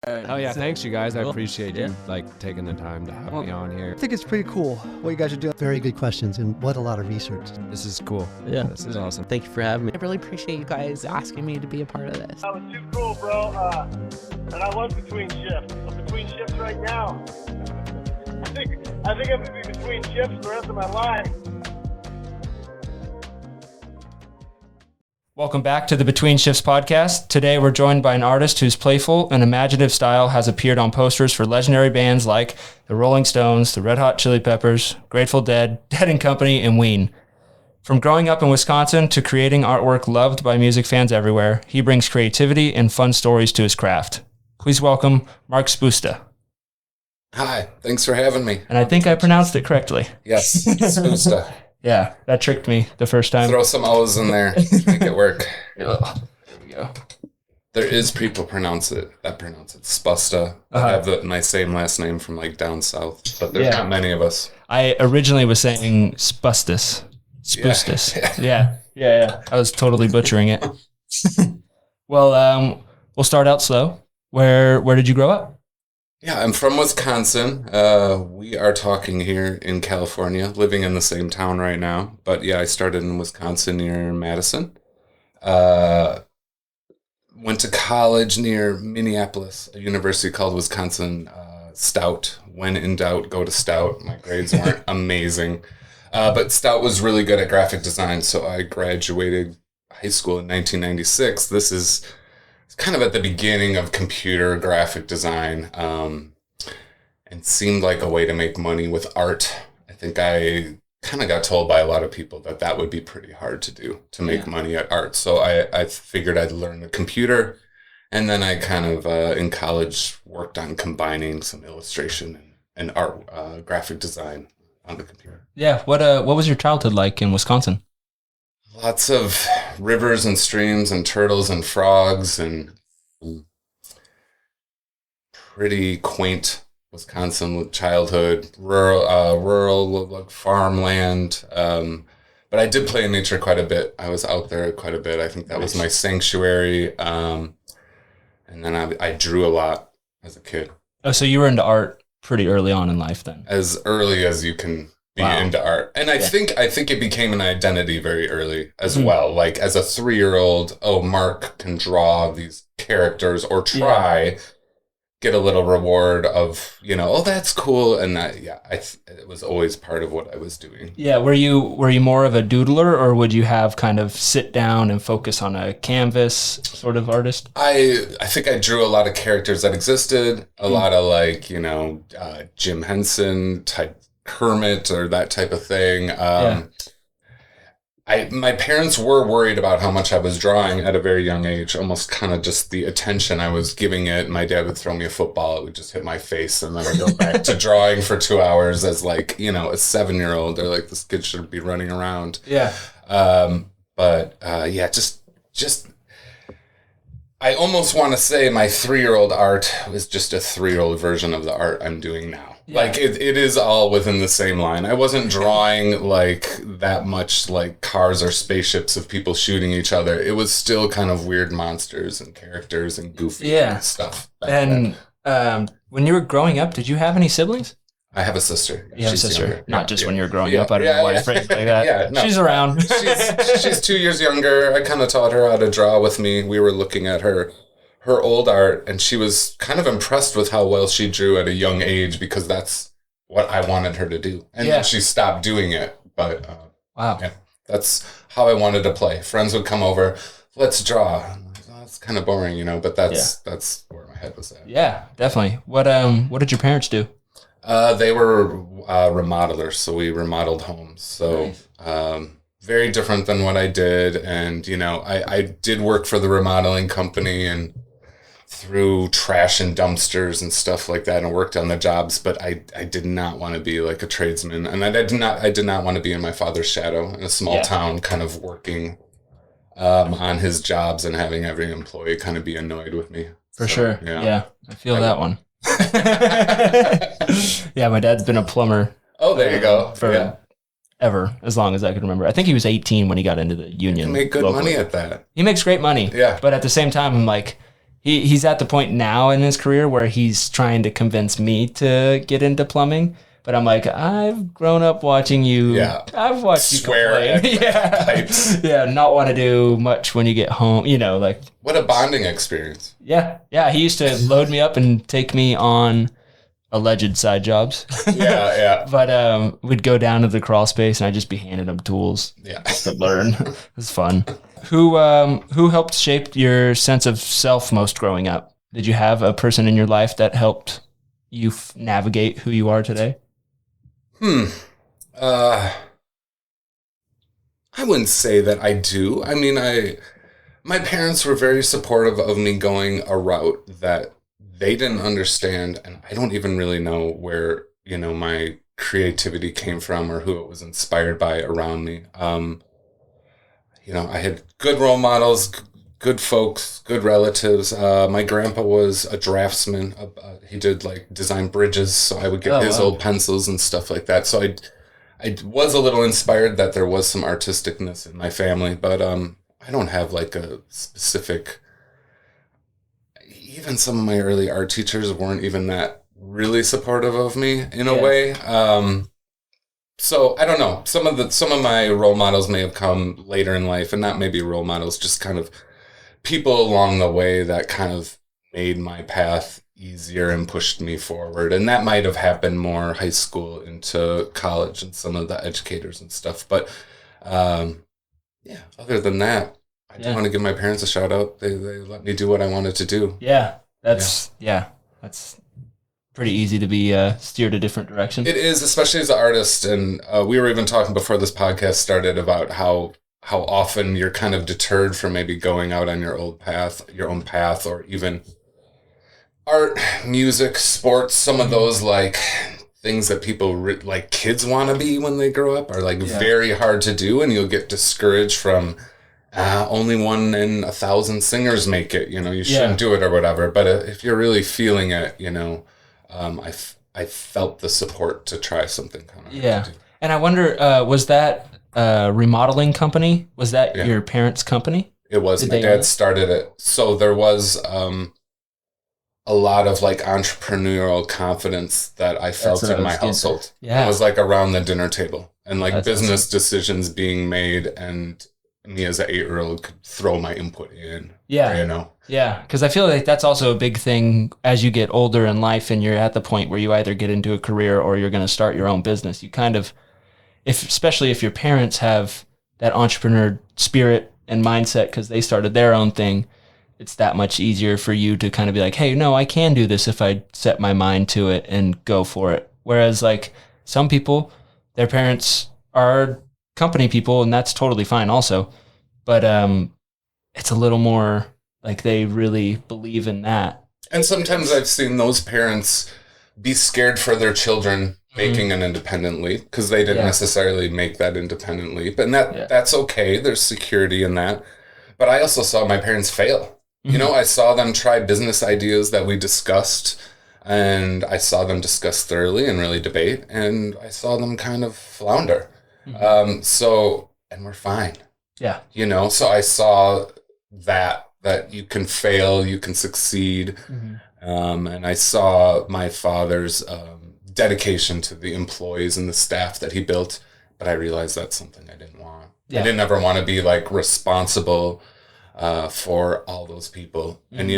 Oh yeah, thanks you guys. I appreciate you taking the time to have me on here. I think it's pretty cool what you guys are doing. Very good questions and what a lot of research. This is cool. Yeah. This is awesome. Thank you for having me. I really appreciate you guys asking me to be a part of this. That was too cool, bro. And I was between shifts. I'm between shifts right now. I think I'm gonna be between shifts the rest of my life. Welcome back to the Between Shifts podcast. Today we're joined by an artist whose playful and imaginative style has appeared on posters for legendary bands like the Rolling Stones, the Red Hot Chili Peppers, Grateful Dead, Dead & Company, and Ween. From growing up in Wisconsin to creating artwork loved by music fans everywhere, he brings creativity and fun stories to his craft. Please welcome Marq Spusta. Hi, thanks for having me. And I think I pronounced it correctly. Yes, Spusta. Yeah, that tricked me the first time. Throw some O's in there, make it work. There we go. There is people that pronounce it Spusta. I have my same last name from down south, but there's not many of us. I originally was saying Spustus. Yeah. I was totally butchering it. Well, we'll start out slow. Where did you grow up? Yeah, I'm from Wisconsin. We are talking here in California, living in the same town right now. But yeah, I started in Wisconsin near Madison. Went to college near Minneapolis, a university called Wisconsin Stout. When in doubt, go to Stout. My grades weren't amazing. But Stout was really good at graphic design, so I graduated high school in 1996. This is kind of at the beginning of computer graphic design, and seemed like a way to make money with art. I think I kind of got told by a lot of people that would be pretty hard to do, to make money at art. So I figured I'd learn the computer, and then I kind of, in college, worked on combining some illustration and art, graphic design on the computer. Yeah, what was your childhood like in Wisconsin? Lots of rivers and streams and turtles and frogs and pretty quaint Wisconsin childhood, rural like farmland. But I did play in nature quite a bit. I was out there quite a bit. I think that was my sanctuary. And then I drew a lot as a kid. Oh, so you were into art pretty early on in life then? As early as you can be into art. And I think it became an identity very early as well. Like as a 3-year-old, Mark can draw these characters or try, get a little reward of, that's cool. And that, it was always part of what I was doing. Yeah. Were you more of a doodler, or would you have kind of sit down and focus on a canvas sort of artist? I think I drew a lot of characters that existed, a lot of Jim Henson type Kermit or that type of thing. My parents were worried about how much I was drawing at a very young age, almost kind of just the attention I was giving it. My dad would throw me a football, it would just hit my face, and then I'd go back to drawing for 2 hours as a 7-year-old. They're like, this kid should be running around. Yeah. Just I almost want to say my 3-year-old art was just a 3-year-old version of the art I'm doing now. Yeah. It is all within the same line. I wasn't drawing that much cars or spaceships of people shooting each other. It was still kind of weird monsters and characters and goofy stuff. And when you were growing up, did you have any siblings? I have a sister. You have a sister, younger. Not just when you were growing up. I don't know why you phrased like that. Yeah, no, she's around. She's 2 years younger. I kind of taught her how to draw with me. We were looking at her old art, and she was kind of impressed with how well she drew at a young age, because that's what I wanted her to do. And then she stopped doing it. But wow, that's how I wanted to play. Friends would come over, let's draw. That's kind of boring, but that's where my head was at. Yeah, definitely. What did your parents do? They were remodelers, so we remodeled homes. So very different than what I did. And, I did work for the remodeling company and threw trash in dumpsters and stuff like that and worked on the jobs. But I did not want to be like a tradesman. And I did not want to be in my father's shadow in a small town, kind of working on his jobs and having every employee kind of be annoyed with me. For sure. Yeah. I feel that one. Yeah, my dad's been a plumber. Oh, there you go. Ever, as long as I could remember. I think he was 18 when he got into the union. He can make good money at that. He makes great money. Yeah. But at the same time, I'm like, he's at the point now in his career where he's trying to convince me to get into plumbing. But I'm like, I've grown up watching you. Yeah. I've watched you Swear complain. at pipes. Yeah, not want to do much when you get home. Like. What a bonding experience. Yeah. He used to load me up and take me on alleged side jobs. Yeah. But we'd go down to the crawl space and I'd just be handing them tools. Yeah. To learn. It was fun. Who helped shape your sense of self most growing up? Did you have a person in your life that helped you navigate who you are today? I wouldn't say that I do. I mean, my parents were very supportive of me going a route that they didn't understand, and I don't even really know where, my creativity came from or who it was inspired by around me. I had good role models, good folks, good relatives. My grandpa was a draftsman. He did design bridges, so I would get his old pencils and stuff like that. So I was a little inspired that there was some artisticness in my family, but I don't have a specific. Even some of my early art teachers weren't even that really supportive of me in a way. So I don't know. Some of my role models may have come later in life, and not maybe role models, just kind of people along the way that kind of made my path easier and pushed me forward. And that might have happened more high school into college and some of the educators and stuff. But other than that, I just want to give my parents a shout out. They let me do what I wanted to do. That's pretty easy to be steered a different direction. It is, especially as an artist. And we were even talking before this podcast started about how often you're kind of deterred from maybe going out on your own path, or even art, music, sports, some of those things that people kids want to be when they grow up are very hard to do, and you'll get discouraged from only 1 in 1,000 singers make it. You shouldn't do it or whatever. But if you're really feeling it, I felt the support to try something kind of hard to do. And I wonder, was that remodeling company? Was that your parents' company? It was. My dad started it. So there was a lot of entrepreneurial confidence that I felt in my household. Yeah. It was around the dinner table and business decisions being made, and me as an 8-year-old could throw my input in. Yeah. Yeah. Because I feel like that's also a big thing as you get older in life and you're at the point where you either get into a career or you're going to start your own business. You kind of, especially if your parents have that entrepreneur spirit and mindset because they started their own thing, it's that much easier for you to kind of be like, hey, no, I can do this if I set my mind to it and go for it. Whereas some people, their parents are company people, and that's totally fine also. But it's a little more they really believe in that. And sometimes I've seen those parents be scared for their children making an independent leap because they didn't necessarily make that independent leap. And that's okay. There's security in that. But I also saw my parents fail. I saw them try business ideas that we discussed, and I saw them discuss thoroughly and really debate, and I saw them kind of flounder. And we're fine. Yeah. So I saw that you can fail, you can succeed. And I saw my father's dedication to the employees and the staff that he built, but I realized that's something I didn't want. I didn't ever want to be responsible for all those people. And,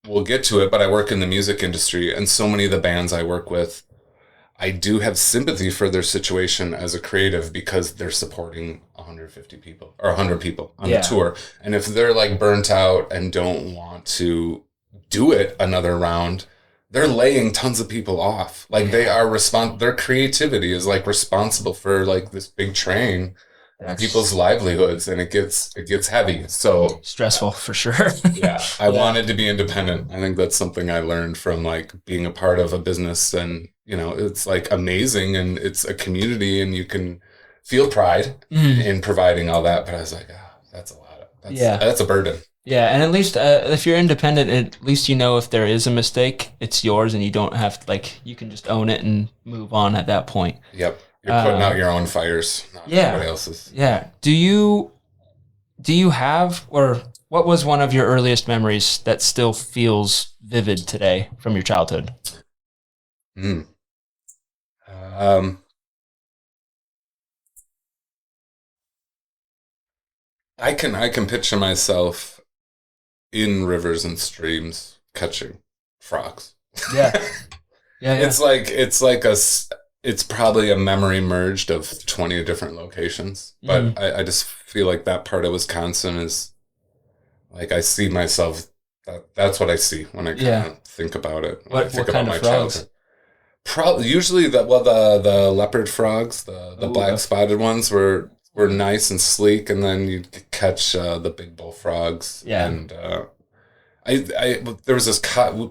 we'll get to it, but I work in the music industry, and so many of the bands I work with, I do have sympathy for their situation as a creative because they're supporting 150 people or 100 people on the tour. And if they're burnt out and don't want to do it another round, they're laying tons of people off. They are their creativity is responsible for this big train of people's livelihoods, and it gets heavy. So stressful for sure. I wanted to be independent. I think that's something I learned from being a part of a business, and it's amazing, and it's a community, and you can feel pride in providing all that. But I was that's a lot. That's a burden. Yeah, and at least if you're independent, at least if there is a mistake, it's yours, and you don't have to, you can just own it and move on at that point. Yep, you're putting out your own fires, not somebody else's. Yeah. Do you have, or What was one of your earliest memories that still feels vivid today from your childhood? I can picture myself in rivers and streams catching frogs. Yeah. Yeah. It's probably a memory merged of 20 different locations, but I just feel like that part of Wisconsin is like I see myself. That's what I see when I kind of think about it. When I think about my childhood. Probably usually the leopard frogs, the black spotted ones were nice and sleek, and then you'd catch the big bullfrogs. Yeah. And there was this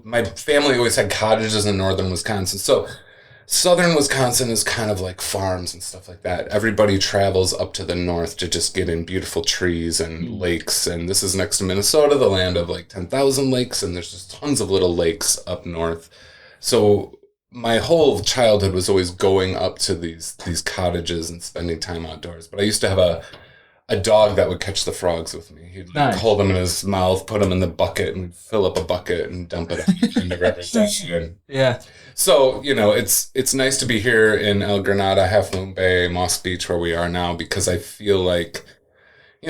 my family always had cottages in northern Wisconsin, so southern Wisconsin is kind of like farms and stuff like that. Everybody travels up to the north to just get in beautiful trees and lakes, and this is next to Minnesota, the land of like 10,000 lakes, and there's just tons of little lakes up north. So my whole childhood was always going up to these cottages and spending time outdoors. But I used to have a dog that would catch the frogs with me. He'd hold them in his mouth, put them in the bucket, and fill up a bucket and dump it in the river. Yeah. So, it's nice to be here in El Granada, Half Moon Bay, Moss Beach, where we are now, because I feel like,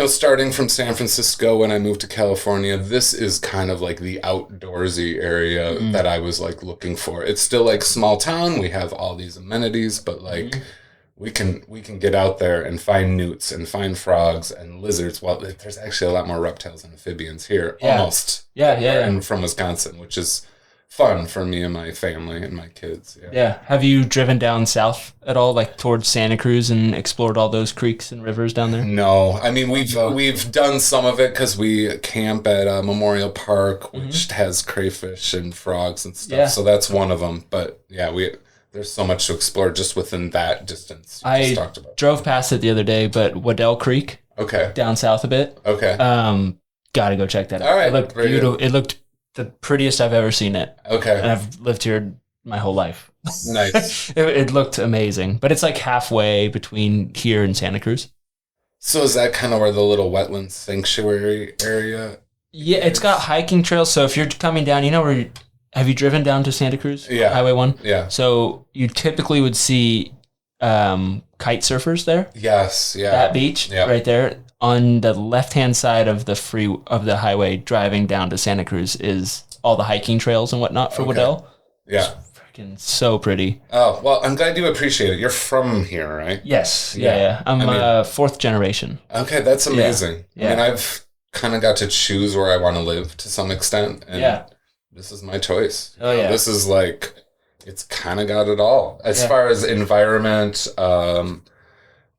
starting from San Francisco when I moved to California, this is kind of like the outdoorsy area that I was like looking for. It's still like small town. We have all these amenities, but like we can get out there and find newts and find frogs and lizards. Well, there's actually a lot more reptiles and amphibians here, almost. Yeah. And from Wisconsin, which is fun for me and my family and my kids. Yeah. Have you driven down south at all, like towards Santa Cruz, and explored all those creeks and rivers down there? No, I mean we've done some of it because we camp at Memorial Park, which has crayfish and frogs and stuff. Yeah. So that's one of them. But yeah, there's so much to explore just within that distance. I drove past it the other day, but Waddell Creek, down south a bit. Okay. Gotta go check that out. All right, it looked beautiful. It looked the prettiest I've ever seen it. Okay. And I've lived here my whole life. Nice. It looked amazing, but it's like halfway between here and Santa Cruz. So is that kind of where the little wetland sanctuary area? Yeah, it's got hiking trails. So if you're coming down, have you driven down to Santa Cruz? Yeah. Highway 1? Yeah. So you typically would see kite surfers there. Yes, yeah. That beach right there. On the left-hand side of the highway driving down to Santa Cruz is all the hiking trails and whatnot for Waddell. Yeah. It's freaking so pretty. Oh, well, I'm glad you appreciate it. You're from here, right? Yes. Yeah. I'm fourth generation. Okay, that's amazing. Yeah. I mean, I've kind of got to choose where I want to live to some extent. And this is my choice. Oh, yeah. This is like, it's kind of got it all. As far as environment,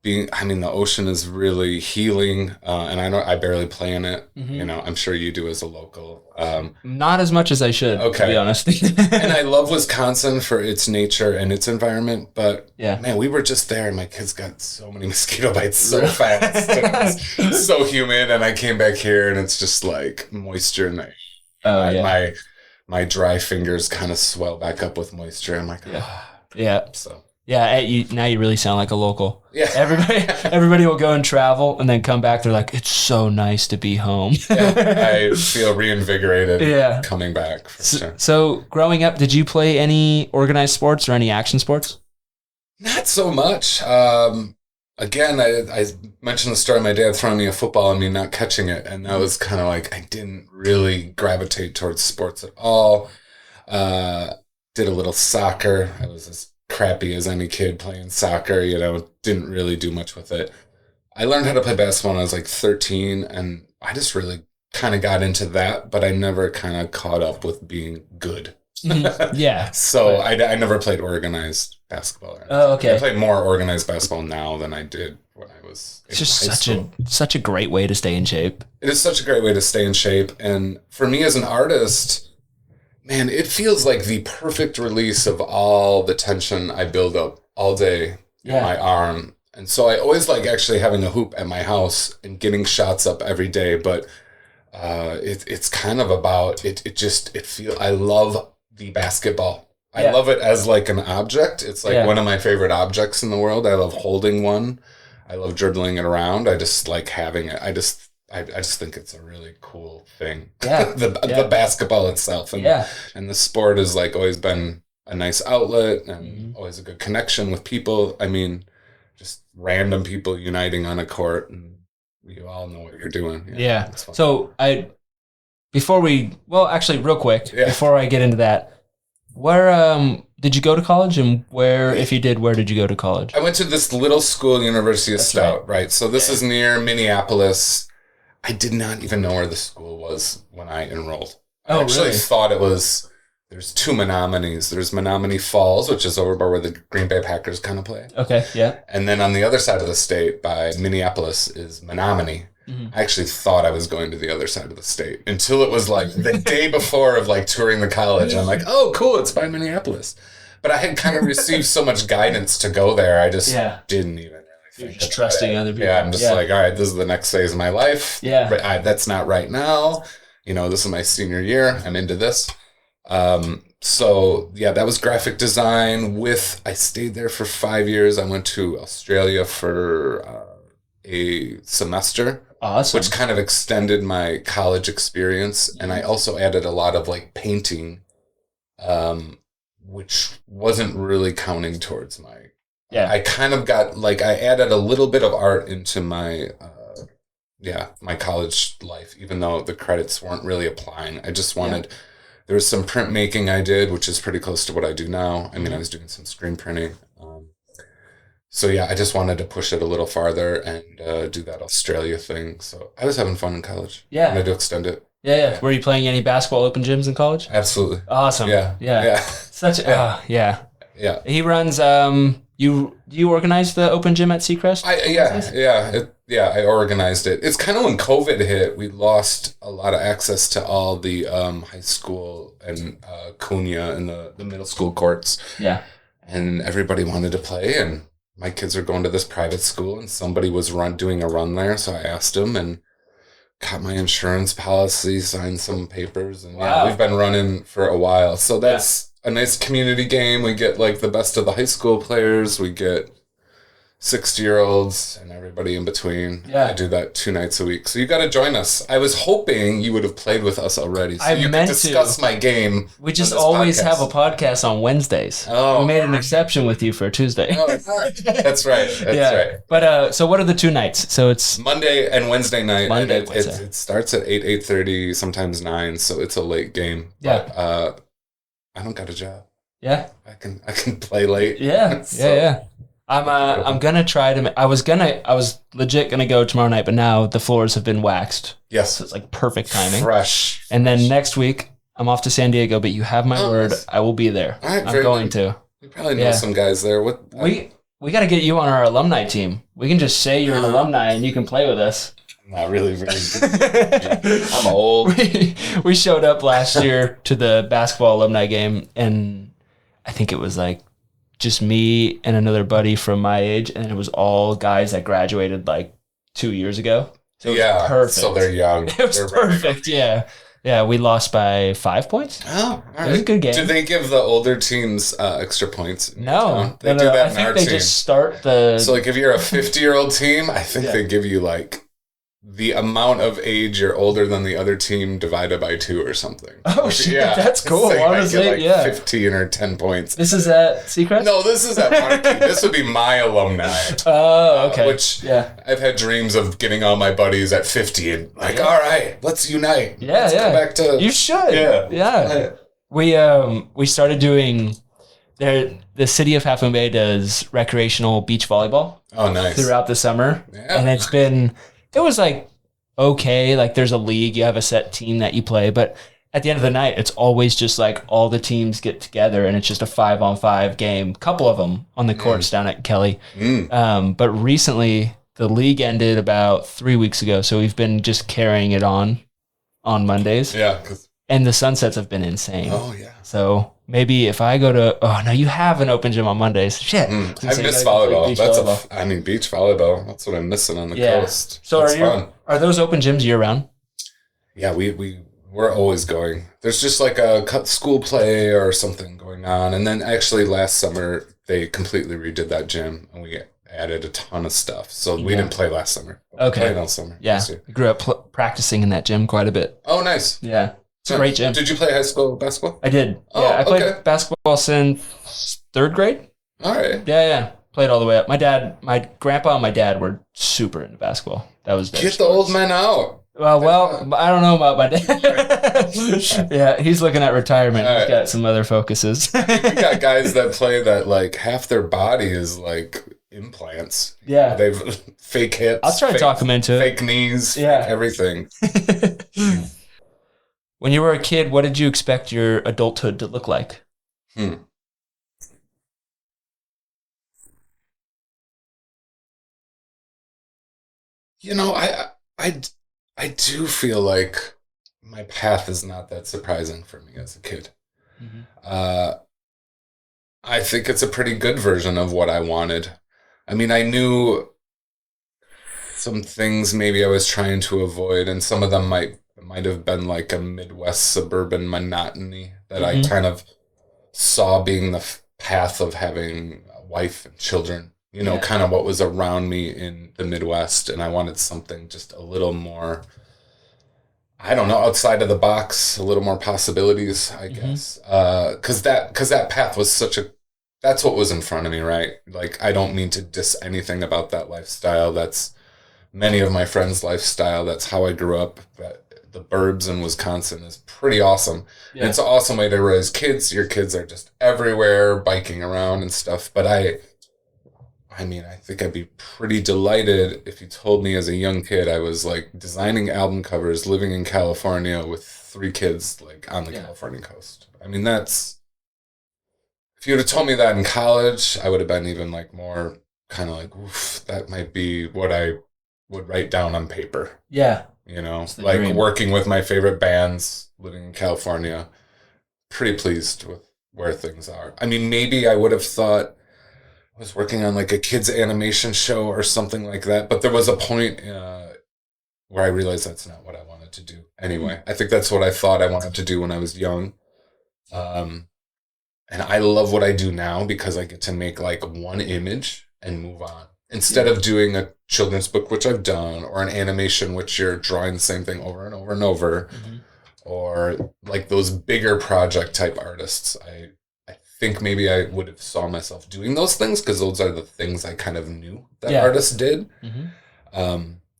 the ocean is really healing, and I know I barely play in it. I'm sure you do as a local. Not as much as I should, to be honest. And I love Wisconsin for its nature and its environment, but man, we were just there, and my kids got so many mosquito bites so fast. It was so humid, and I came back here, and it's just like moisture, and my dry fingers kind of swell back up with moisture. I'm like, So. Yeah, now you really sound like a local. Yeah. Everybody will go and travel and then come back. They're like, it's so nice to be home. I feel reinvigorated coming back. For sure. So growing up, did you play any organized sports or any action sports? Not so much. Again, I mentioned the story of my dad throwing me a football and me not catching it. And that was kind of like, I didn't really gravitate towards sports at all. Did a little soccer. I was as crappy as any kid playing soccer, didn't really do much with it. I learned how to play basketball when I was like 13, and I just really kind of got into that, but I never kind of caught up with being good. Yeah. So I never played organized basketball. Oh, okay. I play more organized basketball now than I did when I was in high school. such a great way to stay in shape. It is such a great way to stay in shape, and for me as an artist, man, it feels like the perfect release of all the tension I build up all day in my arm. And so I always like actually having a hoop at my house and getting shots up every day. But it's kind of about I love the basketball. I love it as like an object. It's like one of my favorite objects in the world. I love holding one. I love dribbling it around. I just like having it. I I just think it's a really cool thing. Yeah. The basketball itself. And, and the sport has like always been a nice outlet and always a good connection with people. I mean, just random people uniting on a court, and you all know what you're doing. Yeah. So real quick, before I get into that, where did you go to college, and if you did, where did you go to college? I went to this little school, University of Stout, right? So this is near Minneapolis. I did not even know where the school was when I enrolled. I actually thought it was, there's two Menominees. There's Menominee Falls, which is over by where the Green Bay Packers kind of play. Okay, yeah. And then on the other side of the state by Minneapolis is Menominee. I actually thought I was going to the other side of the state until it was like the day before of like touring the college. I'm like, oh, cool, it's by Minneapolis. But I had kind of received so much guidance to go there. I just didn't even really think just trusting other people. Yeah, I'm just like, all right, this is the next phase of my life. Yeah. But that's not right now. You know, this is my senior year. I'm into this. So yeah, that was graphic design I stayed there for 5 years. I went to Australia for a semester. Awesome. Which kind of extended my college experience. And I also added a lot of like painting, which wasn't really counting towards my, I kind of got like, I added a little bit of art into my, my college life, even though the credits weren't really applying. I just wanted, there was some printmaking I did, which is pretty close to what I do now. I mean, I was doing some screen printing. So yeah, I just wanted to push it a little farther and do that Australia thing. So I was having fun in college. Yeah. I wanted to extend it. Yeah. Were you playing any basketball open gyms in college? Absolutely. Awesome. Yeah. Such yeah. He runs you organized the open gym at Seacrest? I organized it. It's kind of when COVID hit, we lost a lot of access to all the high school and Cunha and the middle school courts. Yeah. And everybody wanted to play, and my kids are going to this private school, and somebody was doing a run there. So I asked them and got my insurance policy, signed some papers, and we've been running for a while. So that's a nice community game. We get like the best of the high school players. We get 60-year-olds and everybody in between. I do that 2 nights a week. So you got to join us. I was hoping you would have played with us already. So you could discuss my game. We just always have a podcast on Wednesdays. Oh, we made an exception with you for Tuesday. Oh, that's right. That's right. But so what are the 2 nights? So it's Monday and Wednesday night. It starts at 8:30, sometimes 9. So it's a late game. But, I don't got a job. Yeah. I can play late. Yeah. I'm gonna try to. I was legit gonna go tomorrow night, but now the floors have been waxed. Yes, so it's like perfect timing. Fresh. And then next week I'm off to San Diego, but you have my word, I will be there. All right, I'm going to. You probably know some guys there. We got to get you on our alumni team. We can just say you're an alumni and you can play with us. Not really very good. I'm old. We showed up last year to the basketball alumni game, and I think it was like just me and another buddy from my age, and it was all guys that graduated like 2 years ago. So it was perfect. So they're young. It was perfect. Yeah, we lost by 5 points. Oh, all right. It was a good game. Do they give the older teams extra points? No. They do that I in think our they team. just start the... So like if you're a 50-year-old team, I think they give you like the amount of age you're older than the other team divided by 2 or something. Oh, shit. That's cool. So Honestly, like 15 or 10 points. This is at Seacrest? No, this is at Marq. This would be my alumni. Oh, okay. Which I've had dreams of getting all my buddies at 50 and like, all right, let's unite. Let's go back to... You should. Yeah. We started doing... The city of Half Moon Bay does recreational beach volleyball. Oh, nice. Throughout the summer. Yeah. And it was like, okay, like there's a league, you have a set team that you play, but at the end of the night, it's always just like all the teams get together and it's just a 5-on-5 game, couple of them on the courts down at Kelly. But recently the league ended about 3 weeks ago. So we've been just carrying it on Mondays. Yeah. And the sunsets have been insane. Oh yeah. So maybe if I go to, you have an open gym on Mondays. Shit. I miss volleyball. Beach volleyball. That's what I'm missing on the coast. So are those open gyms year round? Yeah, we're always going. There's just like a school play or something going on. And then actually last summer they completely redid that gym and we added a ton of stuff. So we didn't play last summer. Okay. We played all summer. Yeah. I grew up practicing in that gym quite a bit. Oh, nice. Yeah. It's a great gym. Did you play high school basketball? I did. Oh, yeah, I played okay. basketball since 3rd grade. All right. Yeah. Played all the way up. My grandpa and my dad were super into basketball. That was their Get the old men out. Well, I don't know about my dad. Yeah, he's looking at retirement. He's got some other focuses. We got guys that play that like half their body is like implants. Yeah. They've fake hips. I'll try to talk him into it. Fake knees. Yeah. Everything. When you were a kid, what did you expect your adulthood to look like? You know, I do feel like my path is not that surprising for me as a kid. I think it's a pretty good version of what I wanted. I mean, I knew some things maybe I was trying to avoid, and some of them might have been like a Midwest suburban monotony that I kind of saw being the path of having a wife and children. You know, kind of what was around me in the Midwest, and I wanted something just a little more, I don't know, outside of the box, a little more possibilities, I guess. Because that path was that's what was in front of me, right? Like, I don't mean to diss anything about that lifestyle. That's many of my friends' lifestyle. That's how I grew up. The burbs in Wisconsin is pretty awesome. Yeah. And it's an awesome way to raise kids. Your kids are just everywhere, biking around and stuff. But I mean, I think I'd be pretty delighted if you told me as a young kid I was like designing album covers, living in California with 3 kids like on the California coast. I mean, if you would have told me that in college, I would have been even like more kind of like, oof, that might be what I would write down on paper. Yeah. You know, like dream. Working with my favorite bands, living in California, pretty pleased with where things are. I mean, maybe I would have thought I was working on like a kids animation show or something like that. But there was a point where I realized that's not what I wanted to do. Anyway, I think that's what I thought I wanted to do when I was young. And I love what I do now because I get to make like one image and move on. Instead of doing a children's book, which I've done, or an animation, which you're drawing the same thing over and over and over, or like those bigger project type artists, I think maybe I would have saw myself doing those things because those are the things I kind of knew that artists did. A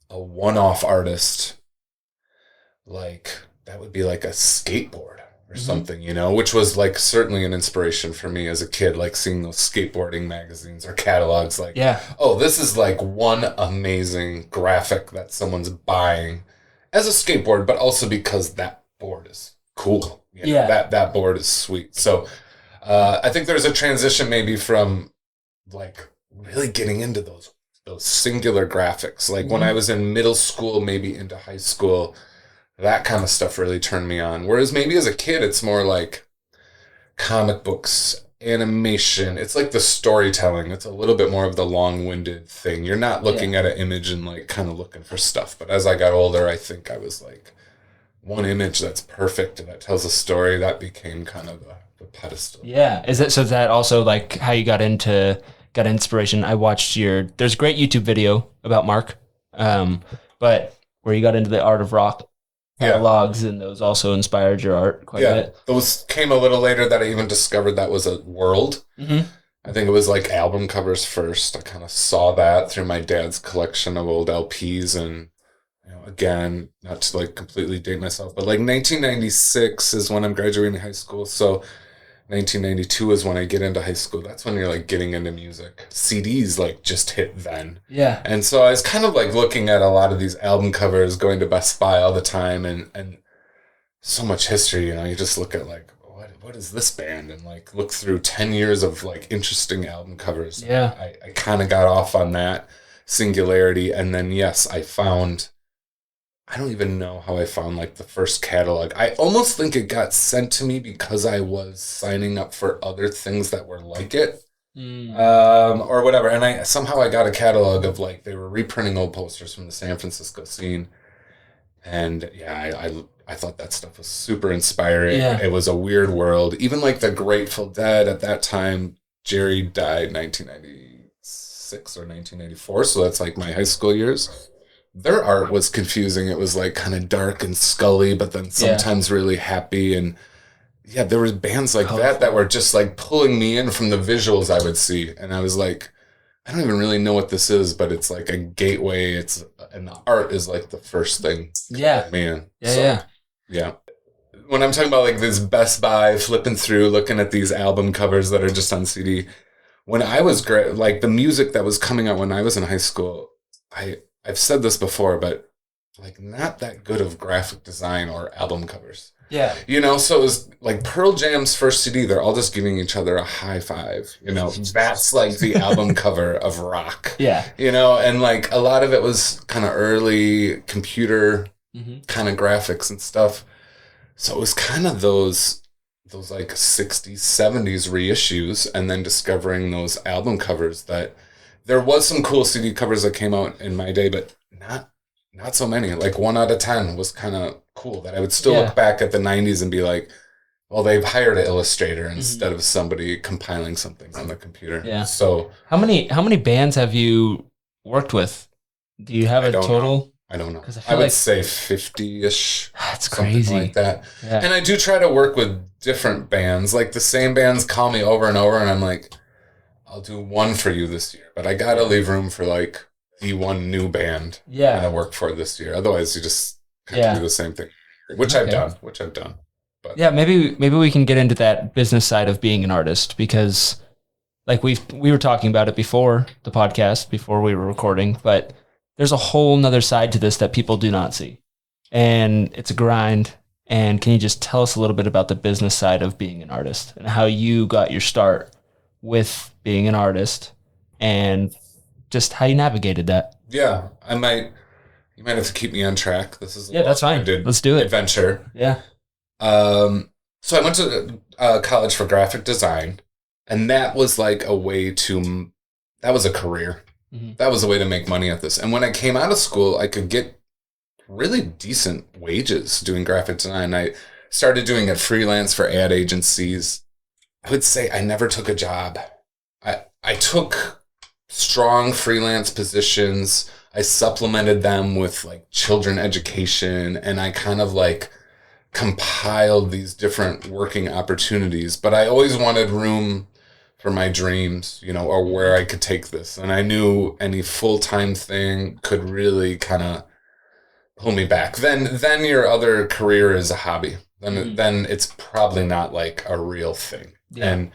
one-off artist, like that would be like a skateboard or something, you know, which was like certainly an inspiration for me as a kid, like seeing those skateboarding magazines or catalogs, like, oh, this is like one amazing graphic that someone's buying as a skateboard, but also because that board is cool. You know, that board is sweet. So I think there's a transition maybe from like really getting into those singular graphics. Like when I was in middle school, maybe into high school, that kind of stuff really turned me on. Whereas maybe as a kid, it's more like comic books, animation. It's like the storytelling. It's a little bit more of the long-winded thing. You're not looking at an image and like kind of looking for stuff. But as I got older, I think I was like one image that's perfect and that tells a story. That became kind of the pedestal. Yeah. Is that also like how you got inspiration? I watched there's a great YouTube video about Marq, but where you got into the art of rock catalogs, and those also inspired your art quite a bit. Those came a little later that I even discovered that was a world. I think it was like album covers first. I kind of saw that through my dad's collection of old LPs, and you know, again, not to like completely date myself, but like 1996 is when I'm graduating high school. So 1992 is when I get into high school. That's when you're like getting into music. CDs like just hit then. Yeah. And so I was kind of like looking at a lot of these album covers, going to Best Buy all the time, and so much history, you know, you just look at like, what is this band? And like look through 10 years of like interesting album covers. Yeah. I kind of got off on that singularity. And then, yes, I don't even know how I found like the first catalog. I almost think it got sent to me because I was signing up for other things that were like it, or whatever. And I got a catalog of like, they were reprinting old posters from the San Francisco scene. And yeah, I thought that stuff was super inspiring. Yeah. It was a weird world. Even like the Grateful Dead at that time, Jerry died 1996 1986 or 1984. So that's like my high school years. Their art was confusing. It was like kind of dark and scully, but then sometimes really happy. And yeah, there was bands like that were just like pulling me in from the visuals I would see. And I was like, I don't even really know what this is, but it's like a gateway. And the art is like the first thing. Yeah. Man. Yeah. When I'm talking about like this Best Buy, flipping through, looking at these album covers that are just on CD, when I was like the music that was coming out when I was in high school, I've said this before, but like not that good of graphic design or album covers. Yeah. So it was like Pearl Jam's first CD, they're all just giving each other a high five. That's like the album cover of rock. Yeah. And like a lot of it was kind of early computer kind of graphics and stuff. So it was kind of those like 60s, 70s reissues, and then discovering those album covers that there was some cool CD covers that came out in my day, but not so many. Like 1 out of 10 was kind of cool that I would still look back at the 90s and be like, well, they've hired an illustrator instead of somebody compiling something on the computer. Yeah. So how many bands have you worked with? Do you have a total? I don't know. I would say 50-ish. That's crazy. Something like that. Yeah. And I do try to work with different bands. Like the same bands call me over and over, and I'm like, I'll do one for you this year, but I gotta leave room for like the one new band I'm gonna work for this year. Otherwise, you just kind of do the same thing, which I've done. But yeah, maybe we can get into that business side of being an artist, because like we were talking about it before the podcast, before we were recording, but there's a whole nother side to this that people do not see, and it's a grind. And can you just tell us a little bit about the business side of being an artist and how you got your start with being an artist and just how you navigated that? Yeah, you might have to keep me on track. This is that's fine. Let's do it. Adventure. Yeah. So I went to college for graphic design, and that was like that was a career. That was a way to make money at this. And when I came out of school, I could get really decent wages doing graphic design. I started doing it freelance for ad agencies. I would say I never took a job. I took strong freelance positions. I supplemented them with like children education, and I kind of like compiled these different working opportunities. But I always wanted room for my dreams, or where I could take this. And I knew any full-time thing could really kind of pull me back. Then your other career is a hobby. Then it's probably not like a real thing. Yeah.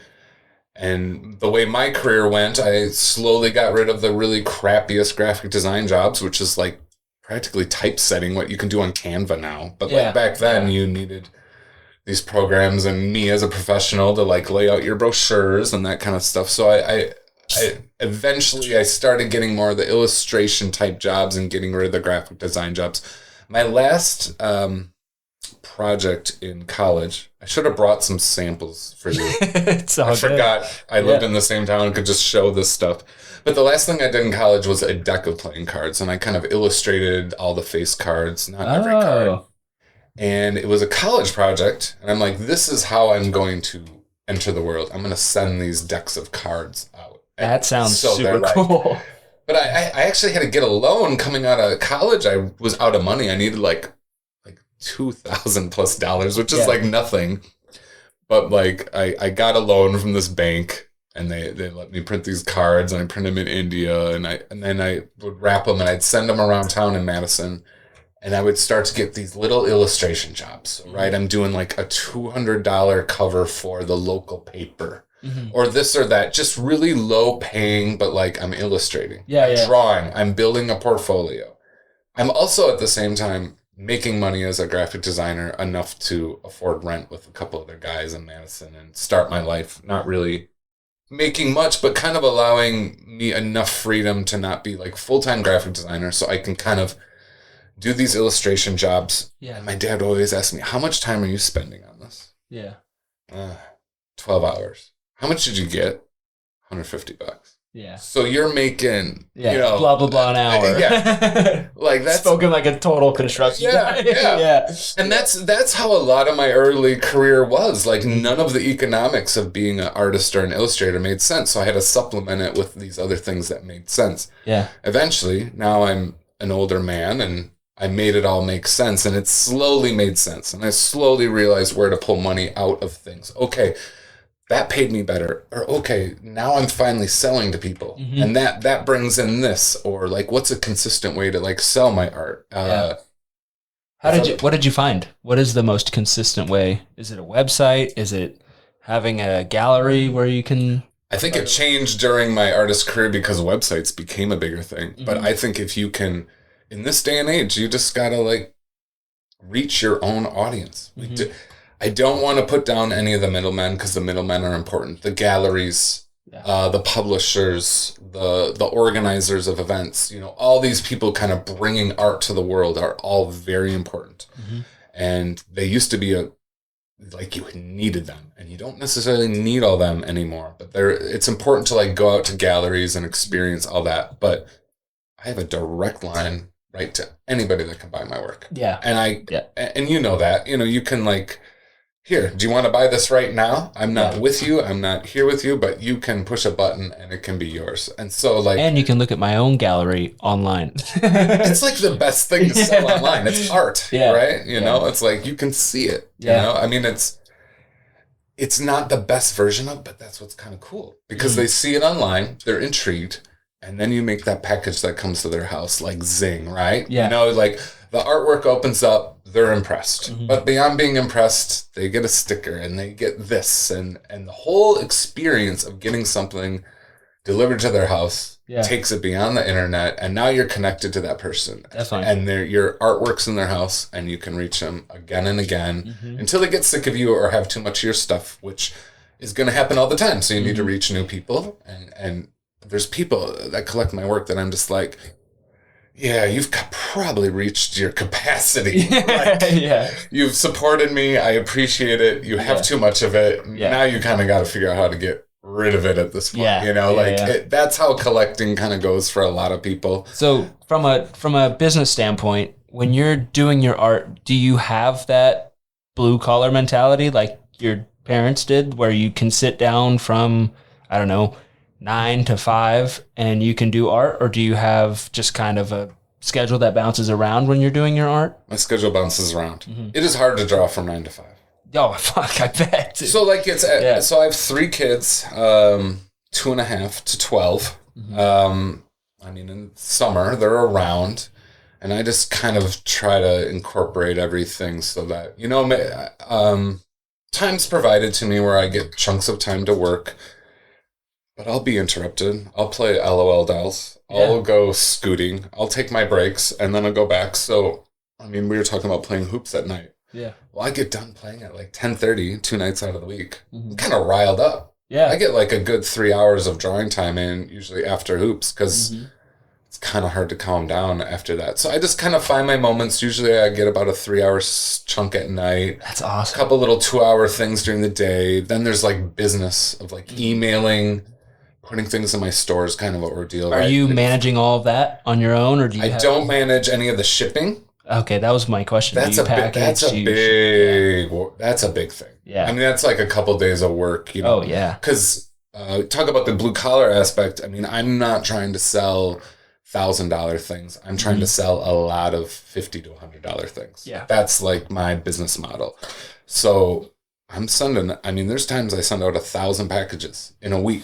And the way my career went, I slowly got rid of the really crappiest graphic design jobs, which is like practically typesetting what you can do on Canva now. But like back then you needed these programs and me as a professional to like lay out your brochures and that kind of stuff. So I eventually I started getting more of the illustration type jobs and getting rid of the graphic design jobs. My last project in college, I should have brought some samples for you. I forgot. I lived in the same town and could just show this stuff. But the last thing I did in college was a deck of playing cards, and I kind of illustrated all the face cards, not every card. And it was a college project, and I'm like, this is how I'm going to enter the world. I'm going to send these decks of cards out. That sounds super cool. But I actually had to get a loan coming out of college. I was out of money. I needed like $2,000+ which is like nothing. But like I got a loan from this bank, and they let me print these cards, and I print them in India, and then I would wrap them, and I'd send them around town in Madison. And I would start to get these little illustration jobs. So, right, I'm doing like a $200 cover for the local paper, or this or that, just really low paying, but like I'm illustrating, drawing, I'm building a portfolio. I'm also at the same time making money as a graphic designer, enough to afford rent with a couple other guys in Madison and start my life, not really making much, but kind of allowing me enough freedom to not be like full-time graphic designer, so I can kind of do these illustration jobs. Yeah. And my dad always asked me, how much time are you spending on this? Yeah. 12 hours. How much did you get? $150. Yeah. So you're making, Yeah. Blah, blah, blah an hour. Yeah. Like that's spoken like a total construction guy. Yeah. And that's how a lot of my early career was. Like none of the economics of being an artist or an illustrator made sense. So I had to supplement it with these other things that made sense. Yeah. Eventually, now I'm an older man and I made it all make sense, and it slowly made sense. And I slowly realized where to pull money out of things. Okay, that paid me better. Or okay, now I'm finally selling to people. Mm-hmm. And that brings in this. Or like, what's a consistent way to like sell my art? What did you find? What is the most consistent way? Is it a website? Is it having a gallery where you can... I think it changed during my artist career because websites became a bigger thing. Mm-hmm. But I think if you can, in this day and age, you just gotta like reach your own audience. Mm-hmm. I don't want to put down any of the middlemen because the middlemen are important. The galleries, the publishers, the organizers of events, all these people kind of bringing art to the world are all very important. Mm-hmm. And they used to be like you needed them, and you don't necessarily need all them anymore. But it's important to like go out to galleries and experience all that. But I have a direct line right to anybody that can buy my work. Yeah. And and that, you can like, here, do you want to buy this right now? I'm not with you. I'm not here with you, but you can push a button and it can be yours. And so like... And you can look at my own gallery online. It's like the best thing to sell online. It's art, right? You know, it's like you can see it. You know, I mean, it's not the best version of it, but that's what's kind of cool. Because they see it online, they're intrigued, and then you make that package that comes to their house like zing, right? Yeah. Like the artwork opens up, they're impressed. Mm-hmm. But beyond being impressed, they get a sticker and they get this. And the whole experience of getting something delivered to their house takes it beyond the internet. And now you're connected to that person. Definitely. And your artwork's in their house and you can reach them again and again until they get sick of you or have too much of your stuff, which is going to happen all the time. So you need to reach new people. And there's people that collect my work that I'm just like... Yeah, you've probably reached your capacity. You've supported me. I appreciate it. You have too much of it. Now you kind of got to figure out how to get rid of it at this point. That's how collecting kind of goes for a lot of people. So from a business standpoint, when you're doing your art, do you have that blue collar mentality like your parents did, where you can sit down from, I don't know, 9 to 5 and you can do art, or do you have just kind of a schedule that bounces around when you're doing your art? My schedule bounces around. Mm-hmm. It is hard to draw from 9 to 5. Oh, fuck, I bet. So like so I have 3 kids, 2.5 to 12. Mm-hmm. I mean, in summer they're around, and I just kind of try to incorporate everything so that, time's provided to me where I get chunks of time to work. But I'll be interrupted. I'll play LOL dolls. I'll go scooting. I'll take my breaks, and then I'll go back. So, I mean, we were talking about playing hoops at night. Yeah. Well, I get done playing at like 10:30, 2 nights out of the week. I'm kind of riled up. Yeah. I get like a good 3 hours of drawing time in, usually after hoops, because it's kind of hard to calm down after that. So I just kind of find my moments. Usually I get about a 3-hour chunk at night. That's awesome. A couple little 2-hour things during the day. Then there's like business of like emailing, putting things in my store is kind of an ordeal. Are you managing all of that on your own, or do you? I don't manage any of the shipping. Okay, that was my question. That's a big thing. Yeah, I mean that's like a couple days of work. Oh yeah, because talk about the blue collar aspect. I mean, I'm not trying to sell $1,000 things. I'm trying to sell a lot of $50 to $100 things. Yeah, that's like my business model. So I'm sending. I mean, there's times I send out 1,000 packages in a week.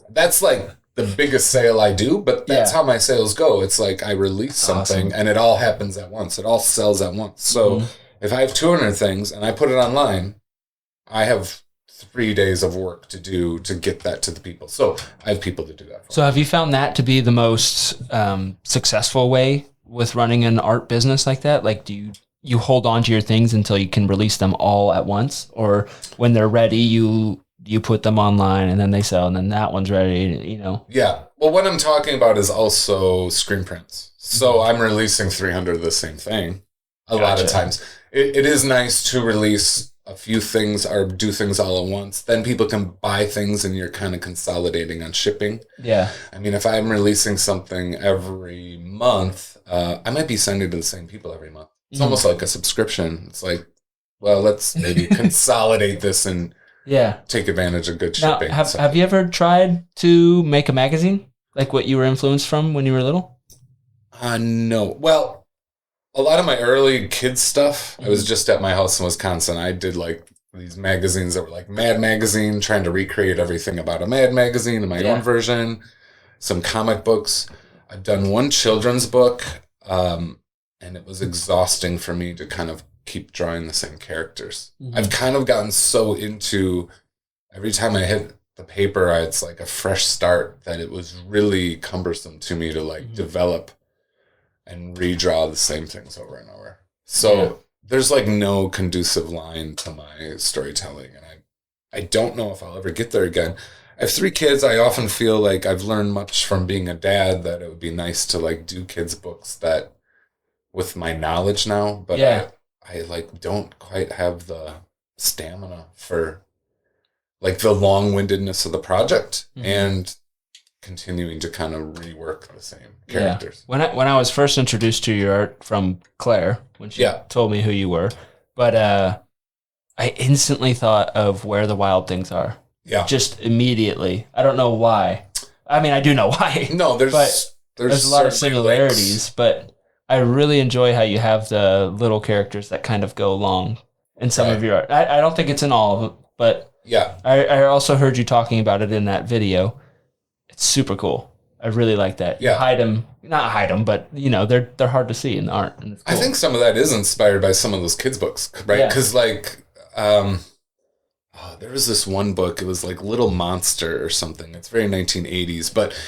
That's like the biggest sale I do, but that's how my sales go. It's like I release something and it all happens at once. It all sells at once. So if I have 200 things and I put it online, I have 3 days of work to do to get that to the people. So I have people to do that for. So have you found that to be the most successful way with running an art business like that? Like, do you hold on to your things until you can release them all at once? Or when they're ready, you put them online and then they sell and then that one's ready, Yeah. Well, what I'm talking about is also screen prints. So I'm releasing 300 of the same thing a lot of times. It is nice to release a few things or do things all at once, then people can buy things and you're kind of consolidating on shipping. Yeah. I mean, if I'm releasing something every month, I might be sending to the same people every month. It's almost like a subscription. It's like, well, let's maybe consolidate this and take advantage of good Now, shipping. have you ever tried to make a magazine? Like what you were influenced from when you were little? No. Well, a lot of my early kids stuff, I was just at my house in Wisconsin. I did like these magazines that were like Mad Magazine, trying to recreate everything about a Mad Magazine in my own version, some comic books. I've done one children's book, and it was exhausting for me to kind of keep drawing the same characters. I've kind of gotten so into, every time I hit the paper, it's like a fresh start, that it was really cumbersome to me to like develop and redraw the same things over and over. So there's like no conducive line to my storytelling. And I don't know if I'll ever get there again. I have 3 kids. I often feel like I've learned much from being a dad, that it would be nice to like do kids books that with my knowledge now, but I like don't quite have the stamina for like the long-windedness of the project and continuing to kind of rework the same characters. When I was first introduced to your art from Claire, when she told me who you were, but I instantly thought of Where the Wild Things Are. Yeah. Just immediately. I don't know why. I mean, I do know why. No, there's a lot of similarities, but I really enjoy how you have the little characters that kind of go along in some of your art. I don't think it's in all of them, but I also heard you talking about it in that video. It's super cool. I really like that. Yeah. Not hide them, but you know, they're hard to see in the art. And it's cool. I think some of that is inspired by some of those kids' books, right? Because like, there was this one book, it was like Little Monster or something. It's very 1980s, but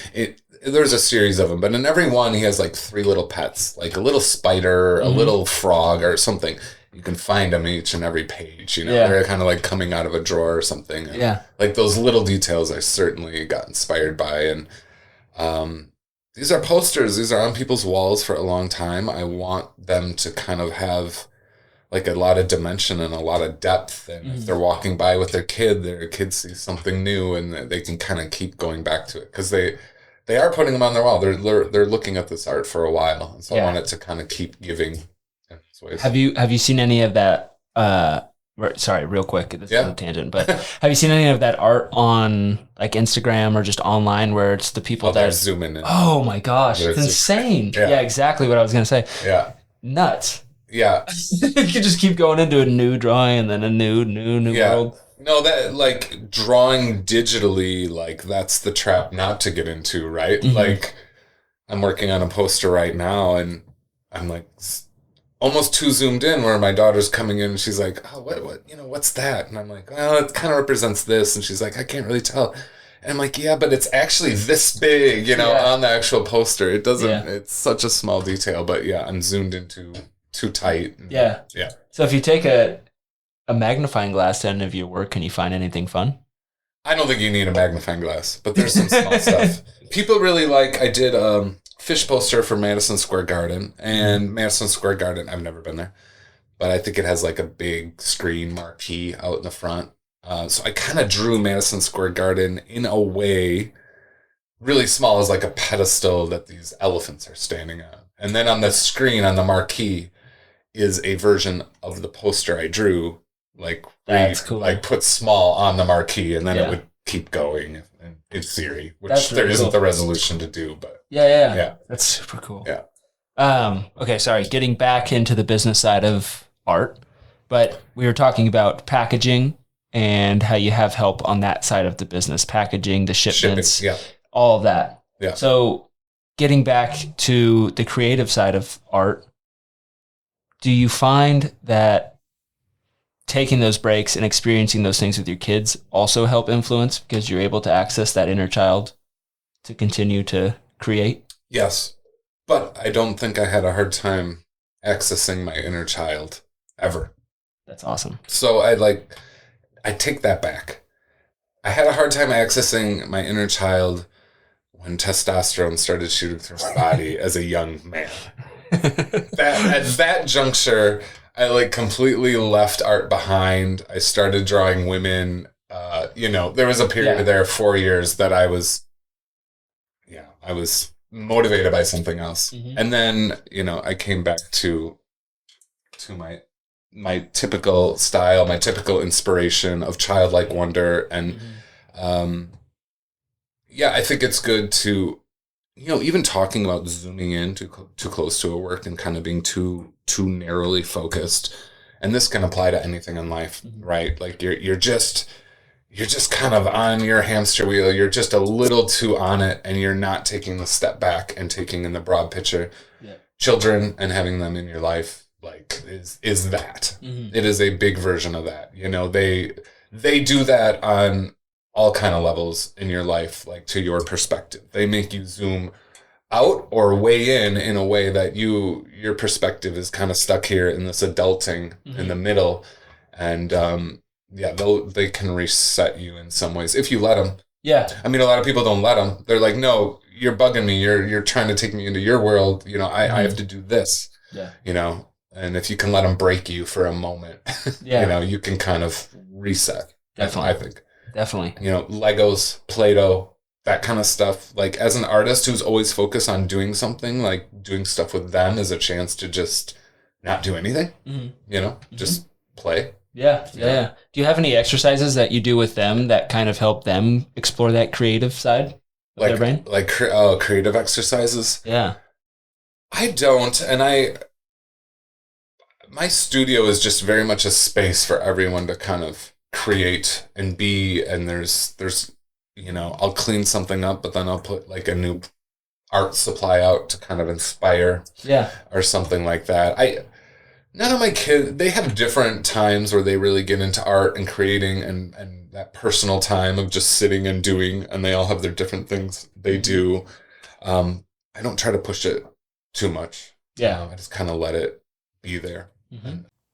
there's a series of them. But in every one, he has like 3 little pets, like a little spider, a little frog or something. You can find them each and every page, you know, they're kind of like coming out of a drawer or something. And like those little details I certainly got inspired by. And these are posters. These are on people's walls for a long time. I want them to kind of have like a lot of dimension and a lot of depth. And if they're walking by with their kid sees something new and they can kind of keep going back to it. Because they are putting them on their wall. They're looking at this art for a while. And so I want it to kind of keep giving. Have you seen any of that? Sorry, real quick. This is a tangent, but have you seen any of that art on like Instagram or just online where it's the people that zoom in? Oh my gosh, it's insane! Yeah, exactly what I was gonna say. Yeah, nuts. Yeah, you can just keep going into a new drawing and then a new world. No, that like drawing digitally, like that's the trap not to get into, right? Like I'm working on a poster right now, and I'm like almost too zoomed in where my daughter's coming in and she's like, oh, what, what's that? And I'm like, well, it kind of represents this. And she's like, I can't really tell. And I'm like, yeah, but it's actually this big, on the actual poster. It doesn't, it's such a small detail, but I'm zoomed into too tight. Yeah. So if you take a magnifying glass to any of your work, can you find anything fun? I don't think you need a magnifying glass, but there's some small stuff. People really like, I did, fish poster for Madison Square Garden, and Madison Square Garden, I've never been there, but I think it has like a big screen marquee out in the front. So I kind of drew Madison Square Garden in a way really small, as like a pedestal that these elephants are standing on. And then on the screen, on the marquee, is a version of the poster I drew, like that's cool. Like put small on the marquee, and then it would keep going in theory, which there isn't the resolution to do, but yeah. That's super cool. Yeah. Okay, sorry, getting back into the business side of art, but we were talking about packaging and how you have help on that side of the business, packaging, the shipments, all of that. Yeah. So getting back to the creative side of art, do you find that taking those breaks and experiencing those things with your kids also help influence because you're able to access that inner child to continue to create? Yes. But I don't think I had a hard time accessing my inner child ever. That's awesome. So I take that back. I had a hard time accessing my inner child when testosterone started shooting through my body as a young man. At that juncture, I like completely left art behind. I started drawing women. There was a period there, 4 years, that I was motivated by something else. And then, I came back to my typical style, my typical inspiration of childlike wonder. And I think it's good to, even talking about zooming in too close to a work and kind of being too narrowly focused. And this can apply to anything in life, right? Like you're just kind of on your hamster wheel. You're just a little too on it, and you're not taking the step back and taking in the broad picture. Yeah. Children and having them in your life, like, is that. It is a big version of that. They do that on all kind of levels in your life, like to your perspective. They make you zoom out or weigh in a way that your perspective is kind of stuck here in this adulting in the middle. And they can reset you in some ways if you let them. Yeah. I mean, a lot of people don't let them. They're like, no, you're bugging me. You're trying to take me into your world. I have to do this. Yeah. And if you can let them break you for a moment, you can kind of reset. Definitely. I think. Definitely. Legos, Play-Doh, that kind of stuff. Like, as an artist who's always focused on doing something, like doing stuff with them is a chance to just not do anything, just play. Yeah. Do you have any exercises that you do with them that kind of help them explore that creative side of their brain? Like creative exercises? Yeah. I don't, and my studio is just very much a space for everyone to kind of create and be, and there's I'll clean something up, but then I'll put like a new art supply out to kind of inspire or something like that. None of my kids, they have different times where they really get into art and creating and that personal time of just sitting and doing, and they all have their different things they do. I don't try to push it too much. I just kind of let it be there.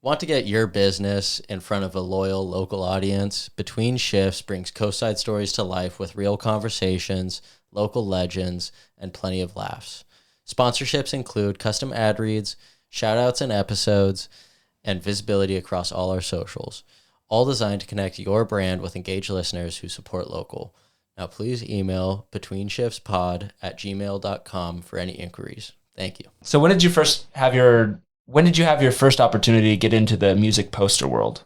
Want to get your business in front of a loyal local audience? Between Shifts brings coastside stories to life with real conversations, local legends, and plenty of laughs. Sponsorships include custom ad reads, shout-outs in episodes, and visibility across all our socials, all designed to connect your brand with engaged listeners who support local. Now please email betweenshiftspod@gmail.com for any inquiries. Thank you. So when did you have your first opportunity to get into the music poster world?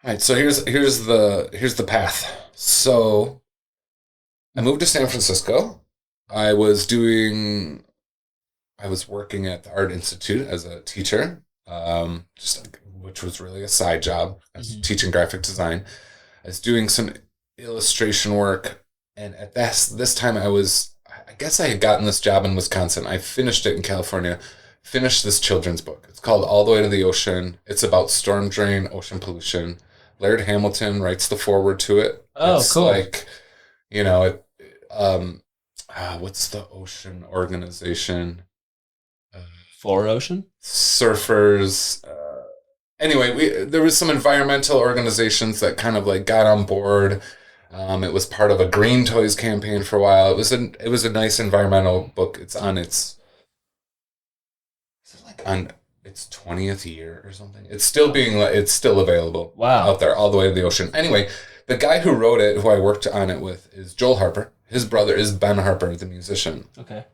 All right, so here's the path. So I moved to San Francisco. I was working at the Art Institute as a teacher, which was really a side job. I was teaching graphic design. I was doing some illustration work, and at this time I guess I had gotten this job in Wisconsin. I finished it in California. Finished this children's book. It's called All the Way to the Ocean. It's about storm drain, ocean pollution. Laird Hamilton writes the foreword to it. Oh, it's cool. Like, what's the ocean organization? For Ocean? Surfers. Anyway, there was some environmental organizations that kind of like got on board. It was part of a Green Toys campaign for a while. It was a nice environmental book. It's on its 20th year or something. It's still available. Wow. Out there, All the Way to the Ocean. Anyway, the guy who wrote it, who I worked on it with, is Joel Harper. His brother is Ben Harper, the musician. Okay.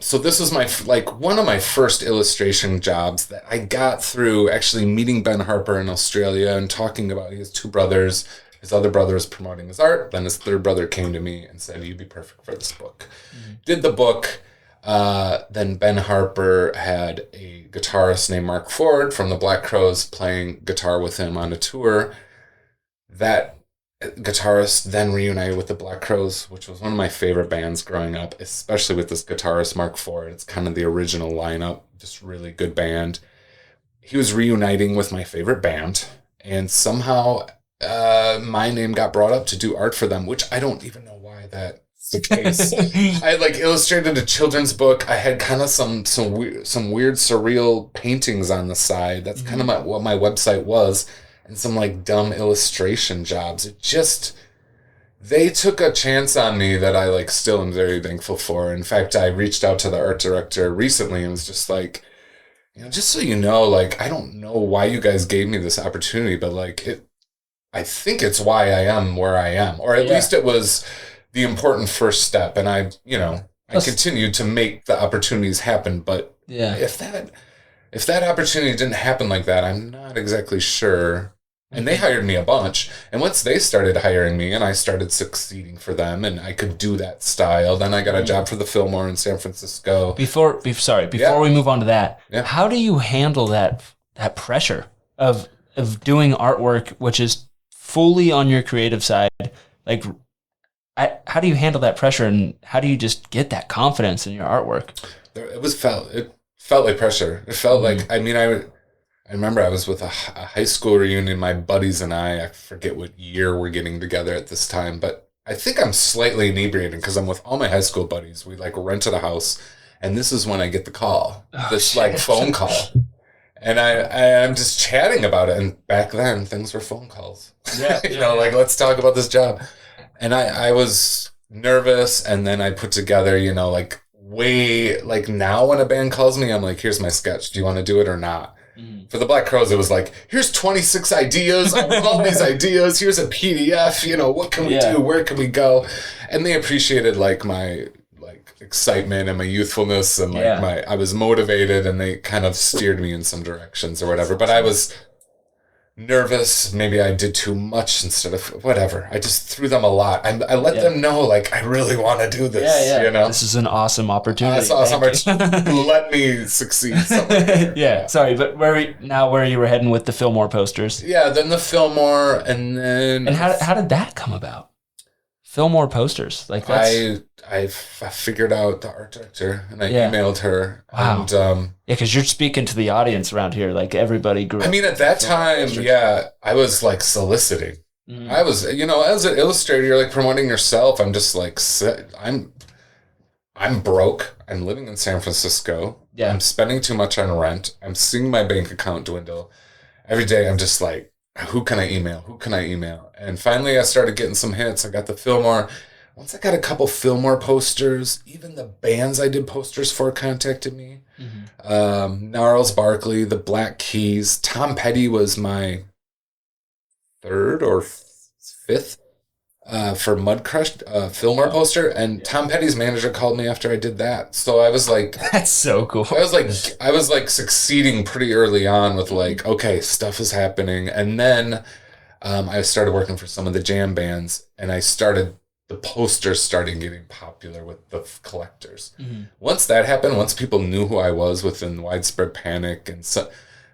So this was one of my first illustration jobs that I got through actually meeting Ben Harper in Australia and talking about his two brothers. His other brother was promoting his art. Then his third brother came to me and said, "You'd be perfect for this book." Did the book. Then Ben Harper had a guitarist named Mark Ford from the Black Crowes playing guitar with him on a tour. That guitarist then reunited with the Black Crowes, which was one of my favorite bands growing up, especially with this guitarist, Mark Ford. It's kind of the original lineup, just really good band. He was reuniting with my favorite band, and somehow my name got brought up to do art for them, which I don't even know why that's the case. I had illustrated a children's book. I had kind of some weird surreal paintings on the side. That's kind of what my website was. And some dumb illustration jobs. They took a chance on me that I still am very thankful for. In fact, I reached out to the art director recently and was just like, just so you know, like, I don't know why you guys gave me this opportunity, but like I think it's why I am where I am, or at least it was the important first step. And I continued to make the opportunities happen. But if that opportunity didn't happen like that, I'm not exactly sure. And they hired me a bunch. And once they started hiring me and I started succeeding for them and I could do that style, then I got a job for the Fillmore in San Francisco. Before we move on to that, how do you handle that pressure of doing artwork, which is fully on your creative side? Like, how do you handle that pressure, and how do you just get that confidence in your artwork? It felt like pressure. It felt like, I remember I was with a high school reunion, my buddies and I forget what year we're getting together at this time, but I think I'm slightly inebriated because I'm with all my high school buddies. We like rented a house, and this is when I get the call, like phone call. And I'm just chatting about it. And back then things were phone calls. Like, let's talk about this job. And I was nervous, and then I put together, like now when a band calls me, I'm like, here's my sketch. Do you want to do it or not? For the Black Crowes, it was like, here's 26 ideas. I want all these ideas. Here's a PDF. What can we do? Where can we go? And they appreciated like my excitement and my youthfulness and I was motivated, and they kind of steered me in some directions or whatever. But I was nervous. Maybe I did too much instead of whatever. I just threw them a lot. I let them know, like, I really want to do this. This is an awesome opportunity. It's awesome. Let me succeed somewhere. Sorry, but where you were heading with the Fillmore posters? Then the Fillmore, and then how did that come about? Fillmore posters, like that's... I figured out the art director, and I emailed her. Wow. And because you're speaking to the audience around here, like everybody grew up. At that time, I was like soliciting. I was, as an illustrator, you're like promoting yourself. I'm just like, I'm broke. I'm living in San Francisco. I'm spending too much on rent. I'm seeing my bank account dwindle. Every day I'm just like, who can I email? And finally I started getting some hits. I got the Fillmore. Once I got a couple Fillmore posters, even the bands I did posters for contacted me. Gnarls Barkley, the Black Keys. Tom Petty was my third or fifth for Mudcrush Fillmore poster. And Tom Petty's manager called me after I did that. So I was like... That's so cool. I was like succeeding pretty early on with like, okay, stuff is happening. And then I started working for some of the jam bands, and the posters started getting popular with the collectors. Once that happened, once people knew who I was within Widespread Panic, and so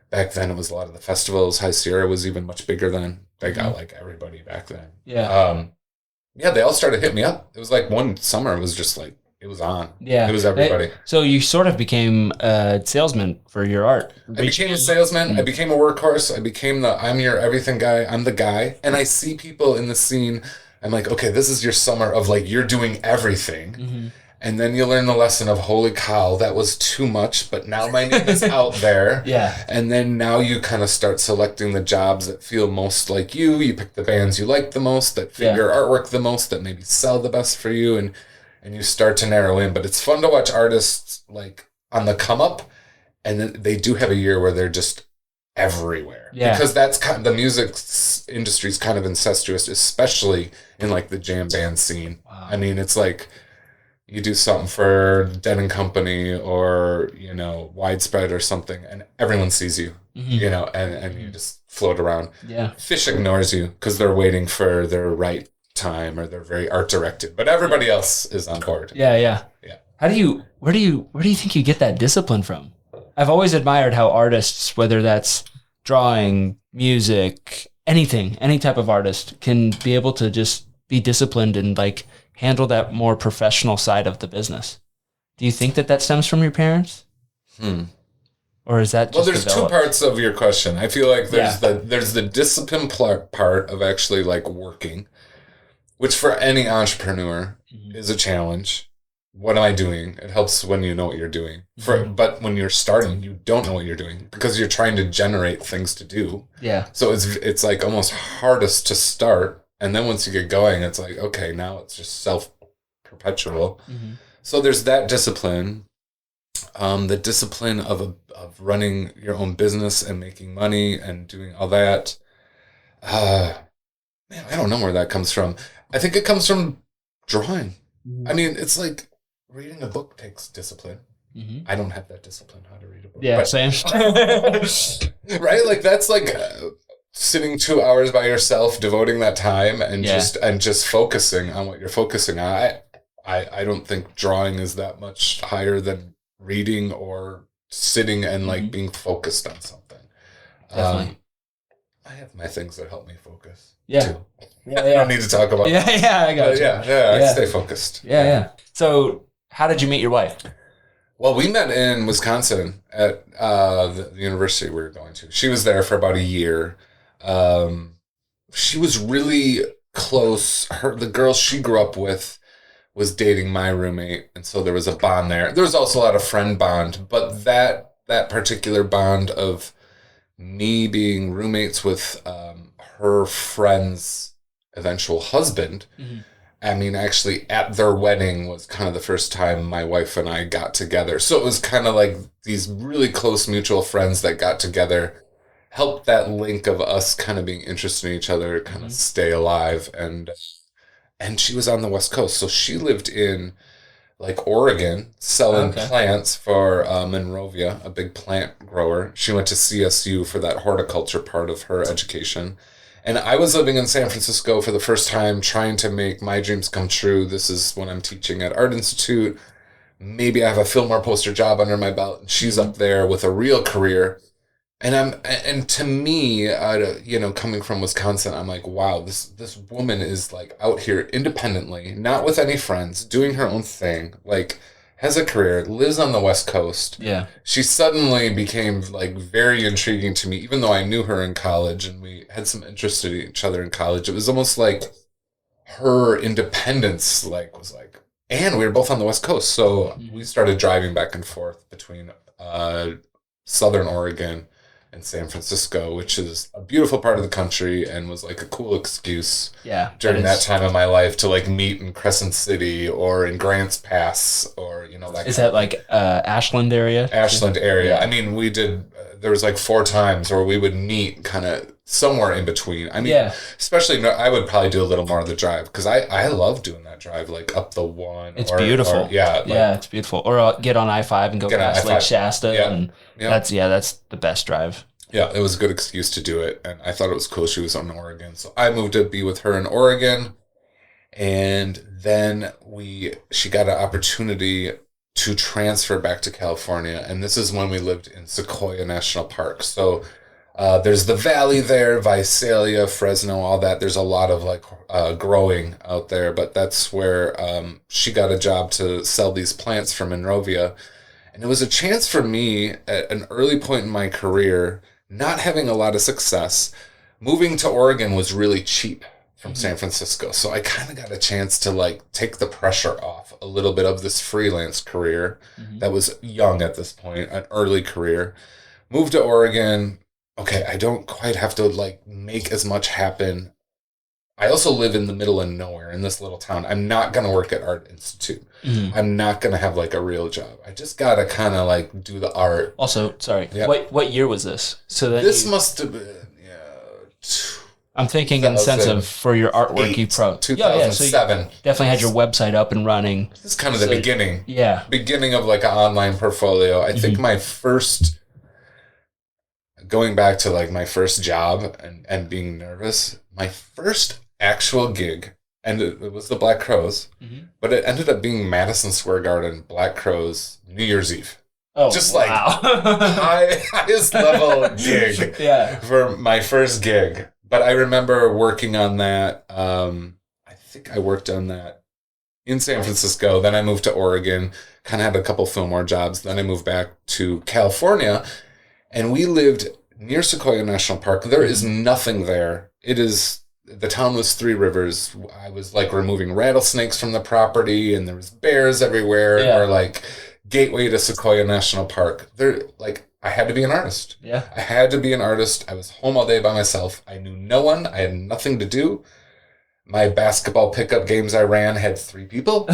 back then it was a lot of the festivals. High Sierra was even much bigger then. They got like everybody back then. They all started hitting me up. It was like one summer, it was just like, it was on. It was everybody. So you sort of became a salesman for your art. I became a salesman. I became a workhorse. I became I'm your everything guy. I'm the guy. And I see people in the scene. I'm like, okay, this is your summer of like, you're doing everything. And then you learn the lesson of, holy cow, that was too much, but now my name is out there. And then now you kind of start selecting the jobs that feel most like you. You pick the bands you like the most, that fit your artwork the most, that maybe sell the best for you. And you start to narrow in. But it's fun to watch artists like on the come up, and then they do have a year where they're just everywhere. Because that's the music industry is kind of incestuous, especially in like the jam band scene. It's like you do something for Dead and Company or Widespread or something, and everyone sees you, and you just float around. Fish ignores you because they're waiting for their right time, or they're very art directed, but everybody else is on board. Where do you think you get that discipline from? I've always admired how artists, whether that's drawing, music, anything, any type of artist, can be able to just be disciplined and like handle that more professional side of the business. Do you think that stems from your parents? Or is that just there's developed? Two parts of your question. I feel like there's the discipline part of actually like working, which for any entrepreneur is a challenge. What am I doing? It helps when you know what you're doing. But when you're starting, you don't know what you're doing because you're trying to generate things to do. So it's like almost hardest to start, and then once you get going, it's like, okay, now it's just self-perpetual. So there's that discipline. the discipline of running your own business and making money and doing all that. Man, I don't know where that comes from. I think it comes from drawing. I mean, it's like reading a book takes discipline. I don't have that discipline how to read a book. Yeah, same. Right? Like that's like sitting 2 hours by yourself, devoting that time and just focusing on what you're focusing on. I don't think drawing is that much higher than reading or sitting and like being focused on something. Definitely. I have my things that help me focus. Yeah. Too. Yeah, I don't need to talk about Yeah, I got you. I stay focused. Yeah. So, how did you meet your wife? Well, we met in Wisconsin at the university we were going to. She was there for about a year. She was really close. The girl she grew up with was dating my roommate, and so there was a bond there. There was also a lot of friend bond, but that particular bond of me being roommates with her friend's eventual husband, I mean, actually at their wedding was kind of the first time my wife and I got together. So it was kind of like these really close mutual friends that got together, helped that link of us kind of being interested in each other kind of stay alive. And she was on the West Coast, so she lived in like Oregon, selling plants for Monrovia, a big plant grower. She went to CSU for that horticulture part of her education. And I was living in San Francisco for the first time, trying to make my dreams come true. This is when I'm teaching at Art Institute. Maybe I have a Fillmore poster job under my belt. And she's up there with a real career. And to me, coming from Wisconsin, I'm like, wow, this woman is like out here independently, not with any friends, doing her own thing, like has a career, lives on the West Coast. Yeah. She suddenly became like very intriguing to me, even though I knew her in college and we had some interest in each other in college. It was almost like her independence was like, and we were both on the West Coast. So we started driving back and forth between Southern Oregon and San Francisco, which is a beautiful part of the country and was like a cool excuse during that time of my life to like meet in Crescent City or in Grants Pass or, that. Is that like Ashland area? Ashland area. Yeah. I mean, we did, there was like 4 times where we would meet kind of somewhere in between. I mean, especially I would probably do a little more of the drive because I love doing that drive, like up the 1. It's beautiful. It's beautiful. Or get on I-5 and go past Lake Shasta. Yeah. And that's the best drive. Yeah, it was a good excuse to do it. And I thought it was cool she was in Oregon. So I moved to be with her in Oregon. And then she got an opportunity to transfer back to California. And this is when we lived in Sequoia National Park. So there's the valley there, Visalia, Fresno, all that. There's a lot of like growing out there. But that's where she got a job to sell these plants from Monrovia. And it was a chance for me at an early point in my career, not having a lot of success. Moving to Oregon was really cheap from San Francisco. So I kind of got a chance to like take the pressure off a little bit of this freelance career that was young at this point, an early career. Moved to Oregon. Okay, I don't quite have to like make as much happen. I also live in the middle of nowhere in this little town. I'm not going to work at Art Institute. I'm not going to have like a real job. I just got to kind of like do the art. Also, sorry, what year was this? So that this must have been, I'm thinking in the sense of for your artwork you 2007. So you definitely had your website up and running. This is kind of the beginning. Yeah. Beginning of like an online portfolio. I think my first, going back to like my first job and being nervous, my first actual gig, and it was the Black Crowes, but it ended up being Madison Square Garden, Black Crowes, New Year's Eve. Oh, just like highest level gig for my first gig. But I remember working on that. I think I worked on that in San Francisco. Then I moved to Oregon, kind of had a couple Fillmore jobs. Then I moved back to California, and we lived near Sequoia National Park. There is nothing there. The town was 3 rivers. I was like removing rattlesnakes from the property, and there was bears everywhere. Or like gateway to Sequoia National Park. I had to be an artist. Yeah. I had to be an artist. I was home all day by myself. I knew no one. I had nothing to do. My basketball pickup games I ran had 3 people.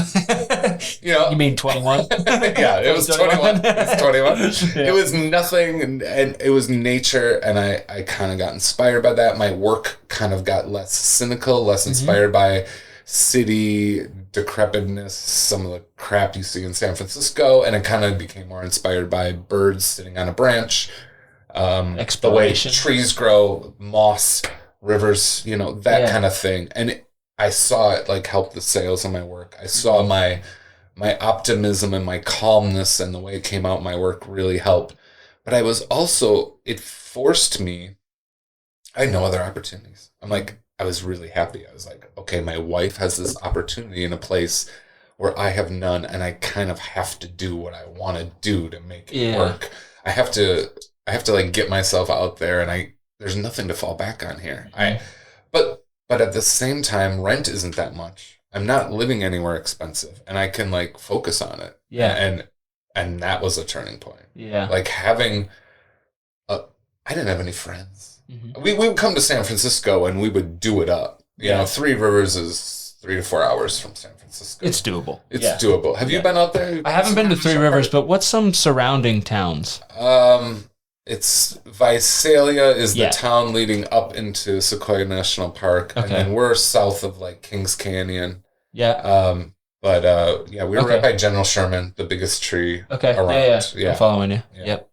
You know, You mean 21? yeah, it was 21. It was 21. Yeah. It was nothing, and it was nature, and I kind of got inspired by that. My work kind of got less cynical, less inspired by city decrepitness, some of the crap you see in San Francisco, and it kind of became more inspired by birds sitting on a branch, the way Exploration. trees grow, moss, rivers, you know, that kind of thing. And I saw it like help the sales of my work. I saw my optimism and my calmness and the way it came out in my work really helped. But I was also, it forced me, I had no other opportunities. I was really happy. I was like, okay, my wife has this opportunity in a place where I have none, and I kind of have to do what I want to do to make it work. I have to like get myself out there, and there's nothing to fall back on here. But at the same time, rent isn't that much. I'm not living anywhere expensive, and I can like focus on it. Yeah. And that was a turning point. Yeah. Like having I didn't have any friends. We would come to San Francisco and we would do it up. You know, 3 Rivers is 3 to 4 hours from San Francisco. It's doable. It's doable. Have you been out there? I haven't been to 3 Rivers, but what's some surrounding towns? It's Visalia is the town leading up into Sequoia National Park, and then we're south of like Kings Canyon. Yeah. But we were right by General Sherman, the biggest tree around. Yeah. I'm following you. Yep.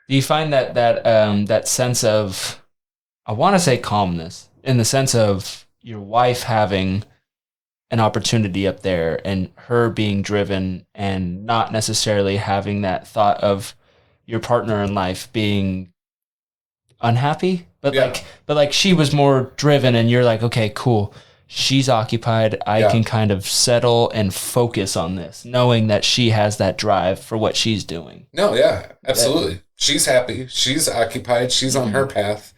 Do you find that sense of, I want to say calmness, in the sense of your wife having an opportunity up there and her being driven and not necessarily having that thought of your partner in life being unhappy, but she was more driven, and you're like, okay, cool. She's occupied. I can kind of settle and focus on this, knowing that she has that drive for what she's doing. No, yeah, absolutely. She's happy. She's occupied. She's on her path.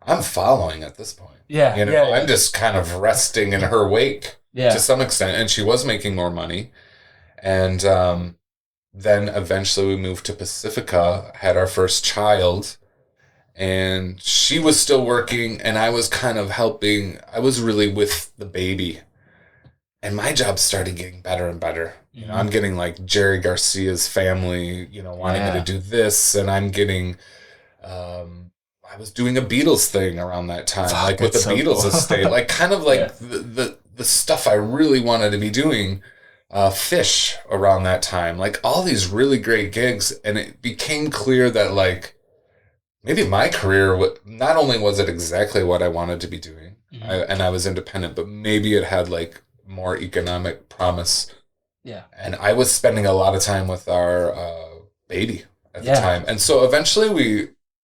I'm following at this point. Yeah. You know, I'm just kind of resting in her wake to some extent. And she was making more money. And then eventually we moved to Pacifica, had our first child. And she was still working, and I was kind of helping. I was really with the baby. And my job started getting better and better. You know, I'm getting like Jerry Garcia's family, you know, wanting me to do this. And I'm getting, I was doing a Beatles thing around that time, like with the Beatles estate, like kind of like the stuff I really wanted to be doing, Fish around that time, like all these really great gigs. And it became clear that like, maybe my career, not only was it exactly what I wanted to be doing, and I was independent, but maybe it had like more economic promise. Yeah. And I was spending a lot of time with our baby at the time. And so eventually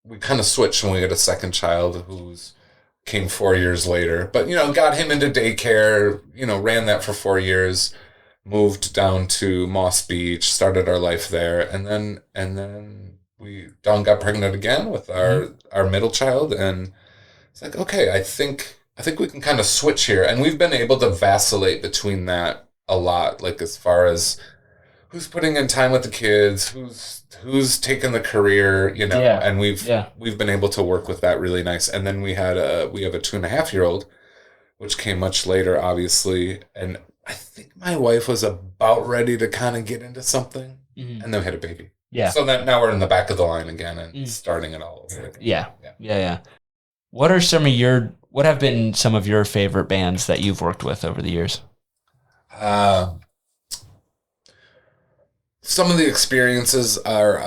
we kind of switched when we had a second child came 4 years later. But, you know, got him into daycare, you know, ran that for 4 years, moved down to Moss Beach, started our life there. And then Dawn got pregnant again with our middle child, and it's like, okay, I think we can kind of switch here. And we've been able to vacillate between that a lot, like as far as who's putting in time with the kids, who's taking the career, you know, and we've been able to work with that really nice. And then we have a 2.5-year-old, which came much later, obviously. And I think my wife was about ready to kind of get into something, and then we had a baby. Yeah. So that now we're in the back of the line again and starting it all over again. Yeah. What have been some of your favorite bands that you've worked with over the years? Some of the experiences are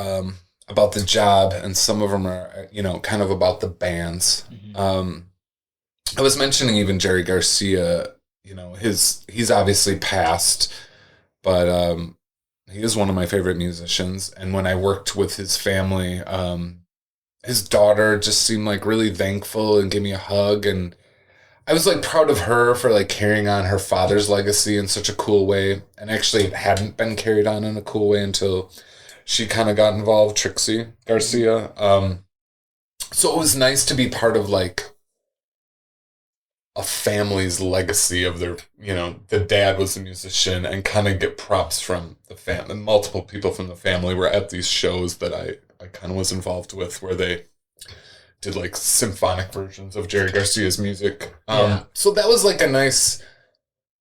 about the job, and some of them are, you know, kind of about the bands. I was mentioning even Jerry Garcia, you know, he's obviously passed, but he is one of my favorite musicians. And when I worked with his family, his daughter just seemed like really thankful and gave me a hug. And I was like proud of her for like carrying on her father's legacy in such a cool way. And actually it hadn't been carried on in a cool way until she kind of got involved, Trixie Garcia. So it was nice to be part of like a family's legacy of their, you know, the dad was a musician, and kind of get props from the family. Multiple people from the family were at these shows that I kind of was involved with, where they did like symphonic versions of Jerry Garcia's music. Yeah. So that was like a nice,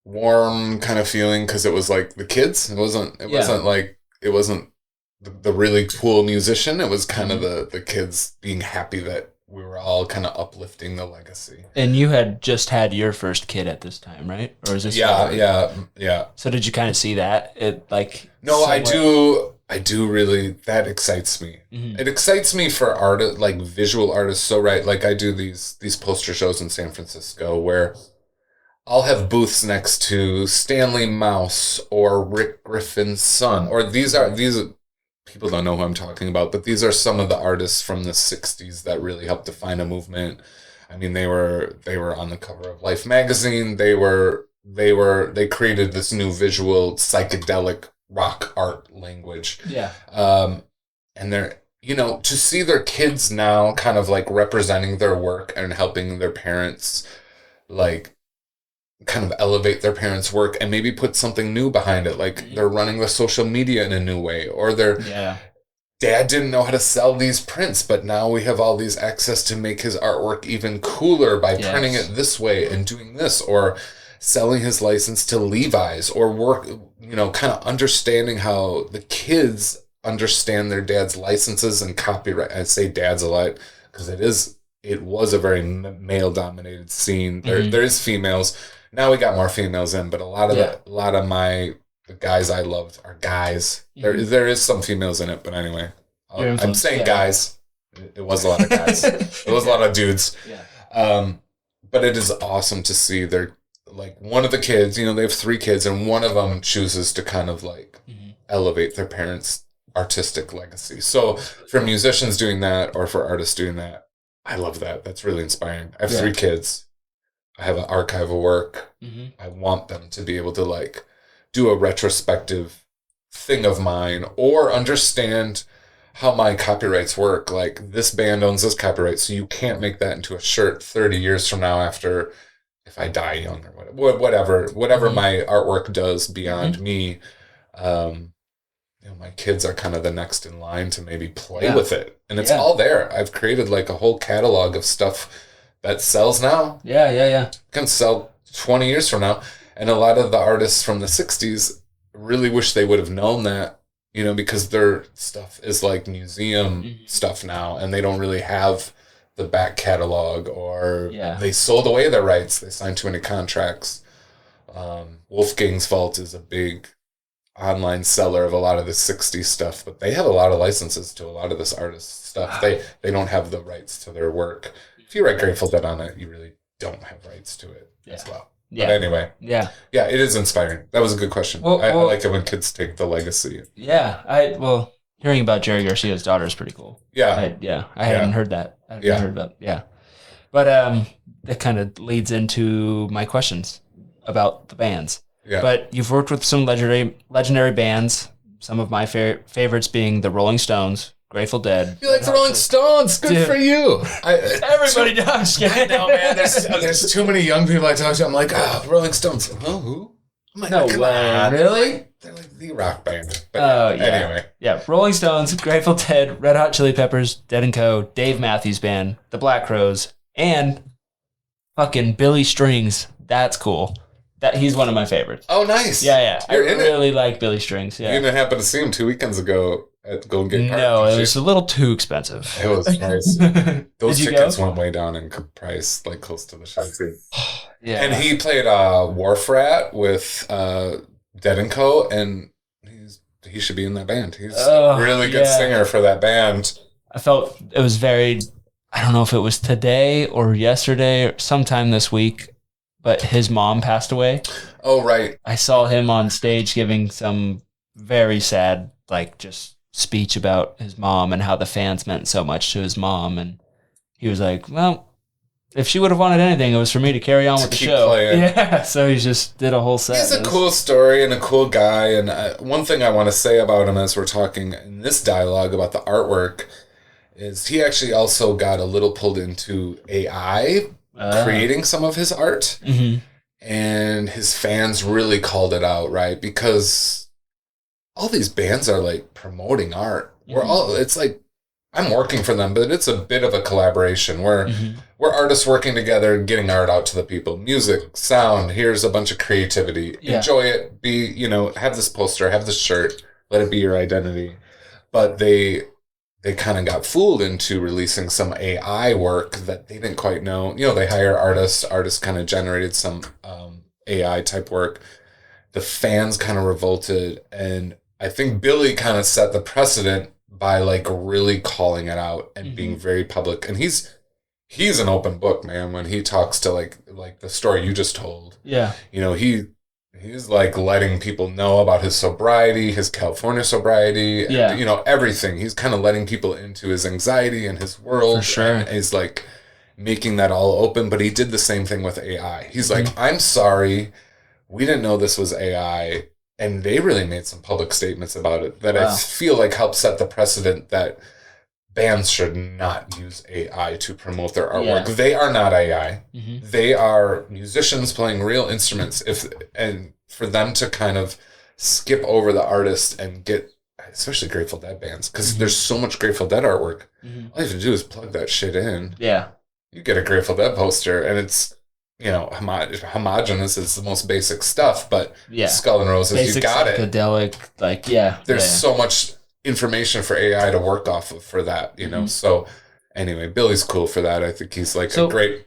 warm kind of feeling because it was like the kids. It wasn't the really cool musician. It was kind of the kids being happy that we were all kind of uplifting the legacy. And you had just had your first kid at this time, right? Or is this? Yeah. So did you kind of see that? No, I do really, that excites me. Mm-hmm. It excites me for art, like visual artists. So, right, like I do these poster shows in San Francisco where I'll have booths next to Stanley Mouse or Rick Griffin's son, or these people don't know who I'm talking about, but these are some of the artists from the 60s that really helped define a movement. I mean, they were on the cover of Life magazine. They created this new visual psychedelic rock art language. Yeah. And they're, to see their kids now kind of like representing their work and helping their parents like kind of elevate their parents' work and maybe put something new behind it. Like they're running the social media in a new way, or their dad didn't know how to sell these prints, but now we have all these access to make his artwork even cooler by printing it this way and doing this, or selling his license to Levi's, or work, kind of understanding how the kids understand their dad's licenses and copyright. I say dads a lot because it was a very male dominated scene. There is females. Now we got more females in, but a lot of the guys I loved are guys. There is some females in it, but anyway, I'm saying guys. It was a lot of guys. It was a lot of dudes. Yeah. But it is awesome to see their, like, one of the kids, they have 3 kids, and one of them chooses to kind of like elevate their parents' artistic legacy. So for musicians doing that, or for artists doing that, I love that. That's really inspiring. I have 3 kids. I have an archive of work. I want them to be able to like do a retrospective thing of mine, or understand how my copyrights work. Like, this band owns this copyright, so you can't make that into a shirt 30 years from now after, if I die young or whatever my artwork does beyond me. My kids are kind of the next in line to maybe play with it. And it's all there. I've created like a whole catalog of stuff that sells now. Yeah. Can sell 20 years from now. And a lot of the artists from the 60s really wish they would have known that, because their stuff is like museum stuff now, and they don't really have the back catalog, or they sold away their rights. They signed too many contracts. Wolfgang's Vault is a big online seller of a lot of the 60s stuff, but they have a lot of licenses to a lot of this artist's stuff. They don't have the rights to their work. If you write Grateful Dead on it, you really don't have rights to it as well. Yeah. But anyway. Yeah, it is inspiring. That was a good question. I like it when kids take the legacy. Yeah. Hearing about Jerry Garcia's daughter is pretty cool. Yeah. I hadn't heard that. But that kind of leads into my questions about the bands. Yeah. But you've worked with some legendary bands, some of my favorites being the Rolling Stones, Grateful Dead. You like the Rolling Stones? Good for you. Everybody does. I know, man. There's too many young people I talk to. I'm like, Rolling Stones. Oh, who? I'm like, no way. Really? They're like the rock band. But anyway. Yeah, Rolling Stones, Grateful Dead, Red Hot Chili Peppers, Dead & Co., Dave Matthews Band, The Black Crowes, and fucking Billy Strings. That's cool. He's one of my favorites. Oh, nice. Yeah. I really like Billy Strings. Yeah. You didn't happen to see him 2 weekends ago at Golden Gate Park? No, it was a little too expensive. It was nice. Those tickets went way down in price, like close to the show too. Yeah. And he played Wharf Rat with Dead & Co., and he should be in that band. He's a really good singer for that band. I felt it was I don't know if it was today or yesterday or sometime this week, but his mom passed away. Oh, right. I saw him on stage giving some very sad, just speech about his mom and how the fans meant so much to his mom. And he was like, well, if she would have wanted anything, it was for me to carry on with the show. Playing. Yeah, so he just did a whole set. He's a cool story and a cool guy. And one thing I want to say about him as we're talking in this dialogue about the artwork is he actually also got a little pulled into AI, creating some of his art. Mm-hmm. And his fans really called it out, right? Because all these bands are like promoting art. Mm-hmm. It's like I'm working for them, but it's a bit of a collaboration where we're artists working together and getting art out to the people. Music, sound, here's a bunch of creativity. Yeah. Enjoy it. Have this poster, have this shirt, let it be your identity. But they kind of got fooled into releasing some AI work that they didn't quite know. They hire artists kind of generated some AI type work. The fans kind of revolted, and I think Billy kind of set the precedent by like really calling it out and being very public. And he's an open book, man, when he talks to like the story you just told. Yeah. He's like letting people know about his sobriety, his California sobriety, and, everything. He's kind of letting people into his anxiety and his world. For sure. And he's like making that all open, but he did the same thing with AI. He's like, I'm sorry, we didn't know this was AI. And they really made some public statements about it that I feel like helped set the precedent that bands should not use AI to promote their artwork. Yeah. They are not AI. They are musicians playing real instruments. And for them to kind of skip over the artist and get, especially Grateful Dead bands, because there's so much Grateful Dead artwork. All you have to do is plug that shit in. Yeah. You get a Grateful Dead poster, and it's homogenous is the most basic stuff, but Skull and Roses, basic, you got psychedelic, There's so much information for AI to work off of for that, So anyway, Billy's cool for that. I think he's like a great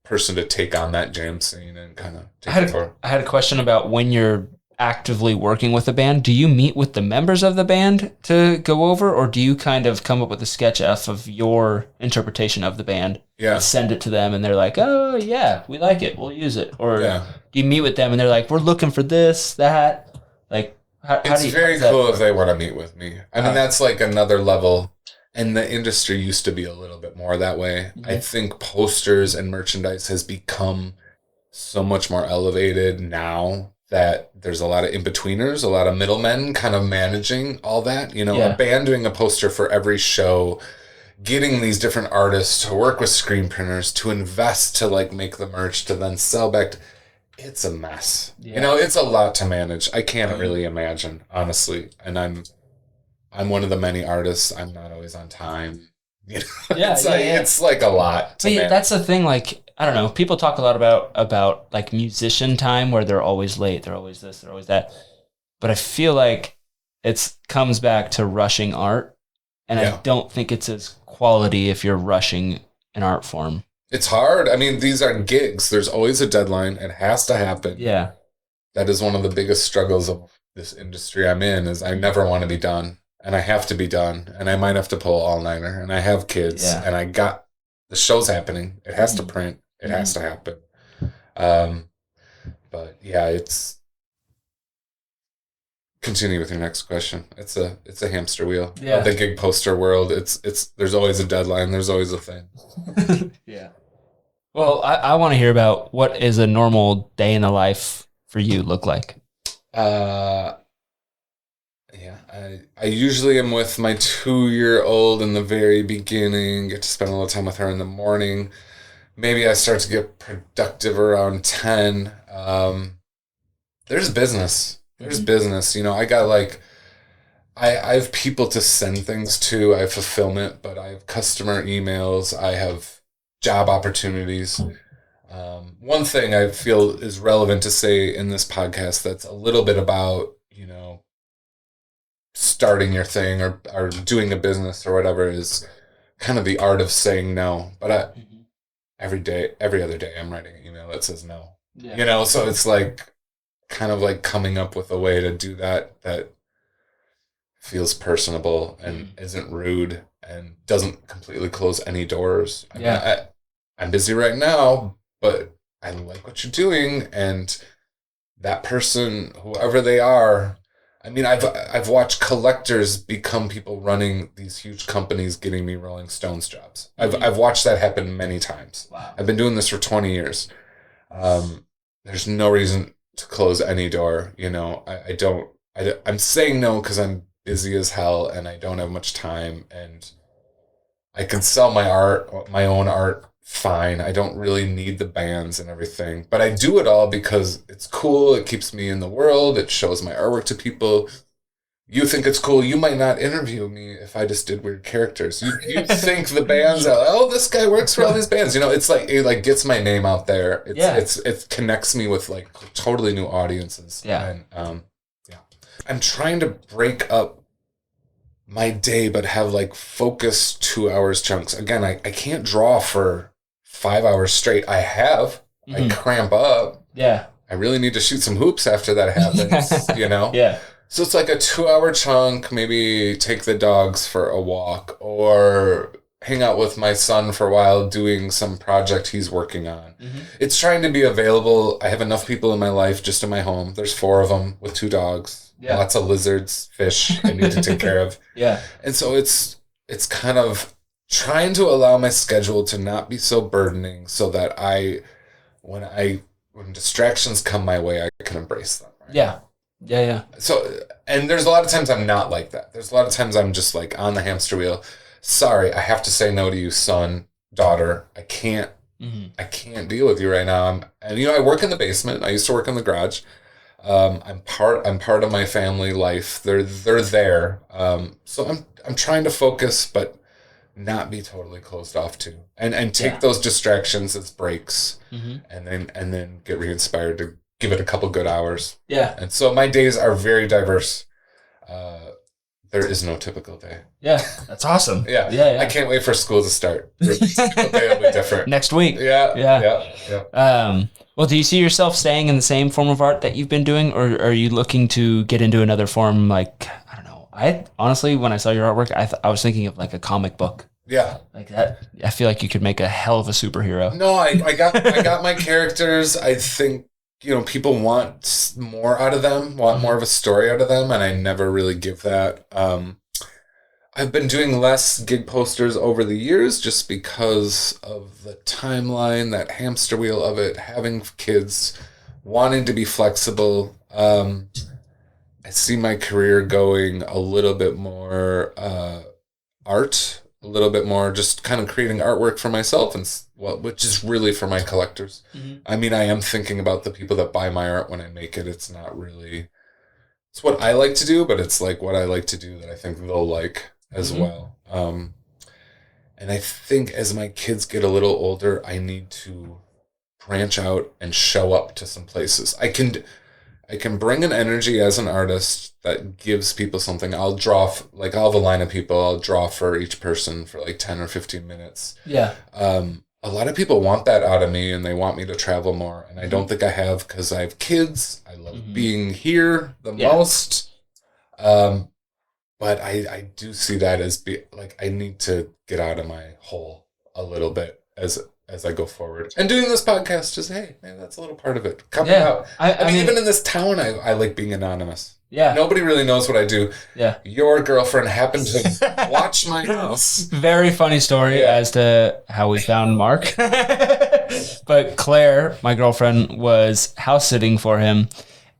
person to take on that jam scene and kind of take it for. I had a question about when you're actively working with a band. Do you meet with the members of the band to go over, or do you kind of come up with a sketch of your interpretation of the band and send it to them and they're like, oh yeah, we like it, we'll use it? Or do you meet with them and they're like, we're looking for this, that? Like, it's very cool if they want to meet with me. I mean, that's like another level. And the industry used to be a little bit more that way. I think posters and merchandise has become so much more elevated now that there's a lot of in-betweeners, a lot of middlemen kind of managing all that. A band doing a poster for every show, getting these different artists to work with screen printers, to invest to like make the merch, to then sell back. It's a mess. It's a lot to manage. I can't really imagine, honestly. And I'm one of the many artists. I'm not always on time. It's like a lot to manage. That's the thing, like, I don't know. People talk a lot about like musician time where they're always late. They're always this, they're always that. But I feel like it comes back to rushing art. And I don't think it's as quality if you're rushing an art form. It's hard. I mean, these are gigs. There's always a deadline. It has to happen. Yeah. That is one of the biggest struggles of this industry I'm in is I never want to be done. And I have to be done. And I might have to pull all-nighter. And I have kids. Yeah. And I got the show's happening. It has to print. It has to happen. But yeah, it's... Continue with your next question. It's a hamster wheel. Yeah. The gig poster world. It's there's always a deadline. There's always a thing. Yeah. Well, I want to hear about what is a normal day in the life for you look like. I usually am with my 2-year-old in the very beginning. Get to spend a little time with her in the morning. Maybe I start to get productive around 10. There's business. There's business. I got I have people to send things to. I have fulfillment, but I have customer emails. I have job opportunities. One thing I feel is relevant to say in this podcast that's a little bit about, starting your thing or doing a business or whatever is kind of the art of saying no. But every other day, I'm writing an email that says no. Yeah. So it's kind of like coming up with a way to do that feels personable and isn't rude and doesn't completely close any doors. I mean, I'm busy right now, but I like what you're doing, and that person, whoever they are, I mean, I've watched collectors become people running these huge companies getting me Rolling Stones jobs. I've watched that happen many times. Wow. I've been doing this for 20 years. There's no reason to close any door. I'm saying no because I'm busy as hell and I don't have much time, and I can sell my own art fine. I don't really need the bands and everything, but I do it all because it's cool. It keeps me in the world. It shows my artwork to people. you think it's cool. You might not interview me if I just did weird characters. You think the bands are, oh, this guy works for all these bands. You know, it's like, it like gets my name out there. It connects me with like totally new audiences. Yeah. And I'm trying to break up my day, but have like focused 2 hours chunks. Again, I can't draw for 5 hours straight. I cramp up. Yeah. I really need to shoot some hoops after that happens, you know? Yeah. So it's like a 2 hour chunk, maybe take the dogs for a walk or hang out with my son for a while doing some project he's working on. It's trying to be available. I have enough people in my life, just in my home. There's 4 of them with 2 dogs, lots of lizards, fish I need to take care of. Yeah. And so it's kind of trying to allow my schedule to not be so burdening so that when distractions come my way, I can embrace them. Right? Yeah. Yeah. So, and there's a lot of times I'm not like that. There's a lot of times I'm just like on the hamster wheel. Sorry, I have to say no to you, son, daughter. I can't deal with you right now. And you know, I work in the basement. I used to work in the garage. I'm part of my family life. They're there. So I'm trying to focus, but not be totally closed off too, and take those distractions as breaks, and then get re-inspired to give it a couple good hours. Yeah. And so my days are very diverse. There is no typical day. Yeah. That's awesome. Yeah. I can't wait for school to start. The typical day will be different. Next week. Yeah. Well, do you see yourself staying in the same form of art that you've been doing, or are you looking to get into another form? Like, I don't know. I honestly, when I saw your artwork, I was thinking of like a comic book. Yeah. Like that. I feel like you could make a hell of a superhero. No, I got my characters. I think, you know, people want more out of them, want more of a story out of them, and I never really give that. I've been doing less gig posters over the years just because of the timeline, that hamster wheel of it, having kids, wanting to be flexible. I see my career going a little bit more art, a little bit more just kind of creating artwork for myself, and which is really for my collectors. I mean, I am thinking about the people that buy my art when I make it. It's not really, it's what I like to do, but it's like what I like to do that I think they'll like as well. And I think as my kids get a little older, I need to branch out and show up to some places. I can bring an energy as an artist that gives people something. I'll draw, I'll have a line of people. I'll draw for each person for like 10 or 15 minutes. Yeah. A lot of people want that out of me, and they want me to travel more. And I don't think I have, because I have kids. I love being here the most. But I do see that as I need to get out of my hole a little bit as I go forward. And doing this podcast, just, hey, man, that's a little part of it. Coming out. I mean, even in this town, I like being anonymous. Yeah. Nobody really knows what I do. Yeah. Your girlfriend happened to watch my house. Very funny story as to how we found Marq. But Claire, my girlfriend, was house sitting for him,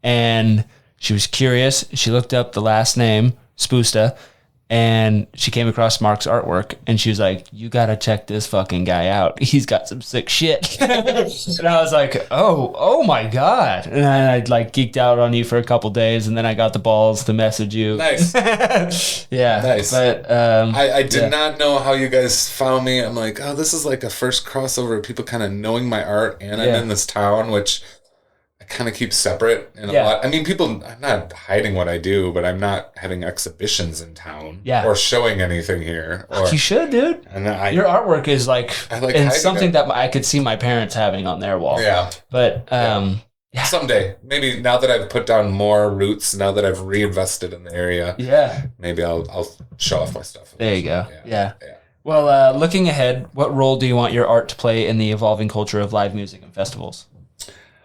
and she was curious. She looked up the last name, Spusta, and she came across Marq's artwork, and she was like, you gotta check this fucking guy out. He's got some sick shit. And I was like, oh my God. And I like geeked out on you for a couple days, and then I got the balls to message you. Nice. Yeah. Nice. But I did not know how you guys found me. I'm like, oh, this is like a first crossover of people kind of knowing my art, and I'm in this town, which kind of keep separate in a lot. I mean, I'm not hiding what I do, but I'm not having exhibitions in town or showing anything here. You should, dude. And your artwork is and something that I could see my parents having on their wall. Yeah. But someday, maybe now that I've put down more roots, now that I've reinvested in the area, maybe I'll show off my stuff. There you go. Yeah. Well, looking ahead, what role do you want your art to play in the evolving culture of live music and festivals?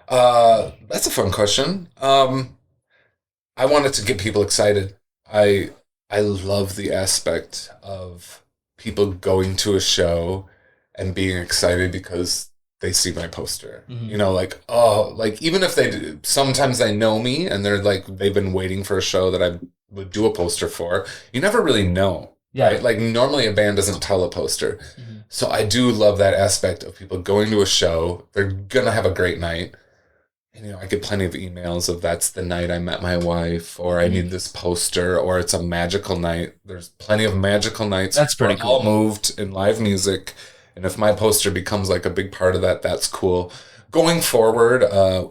That's a fun question. I wanted to get people excited. I love the aspect of people going to a show and being excited because they see my poster. You know, even if sometimes they know me and they're like, they've been waiting for a show that I would do a poster for. You never really know. Yeah. Right? Like normally a band doesn't tell a poster. So I do love that aspect of people going to a show. They're going to have a great night. I get plenty of emails of that's the night I met my wife, or I need this poster, or it's a magical night. There's plenty of magical nights. That's pretty cool. All moved in live music. And if my poster becomes like a big part of that, that's cool. Going forward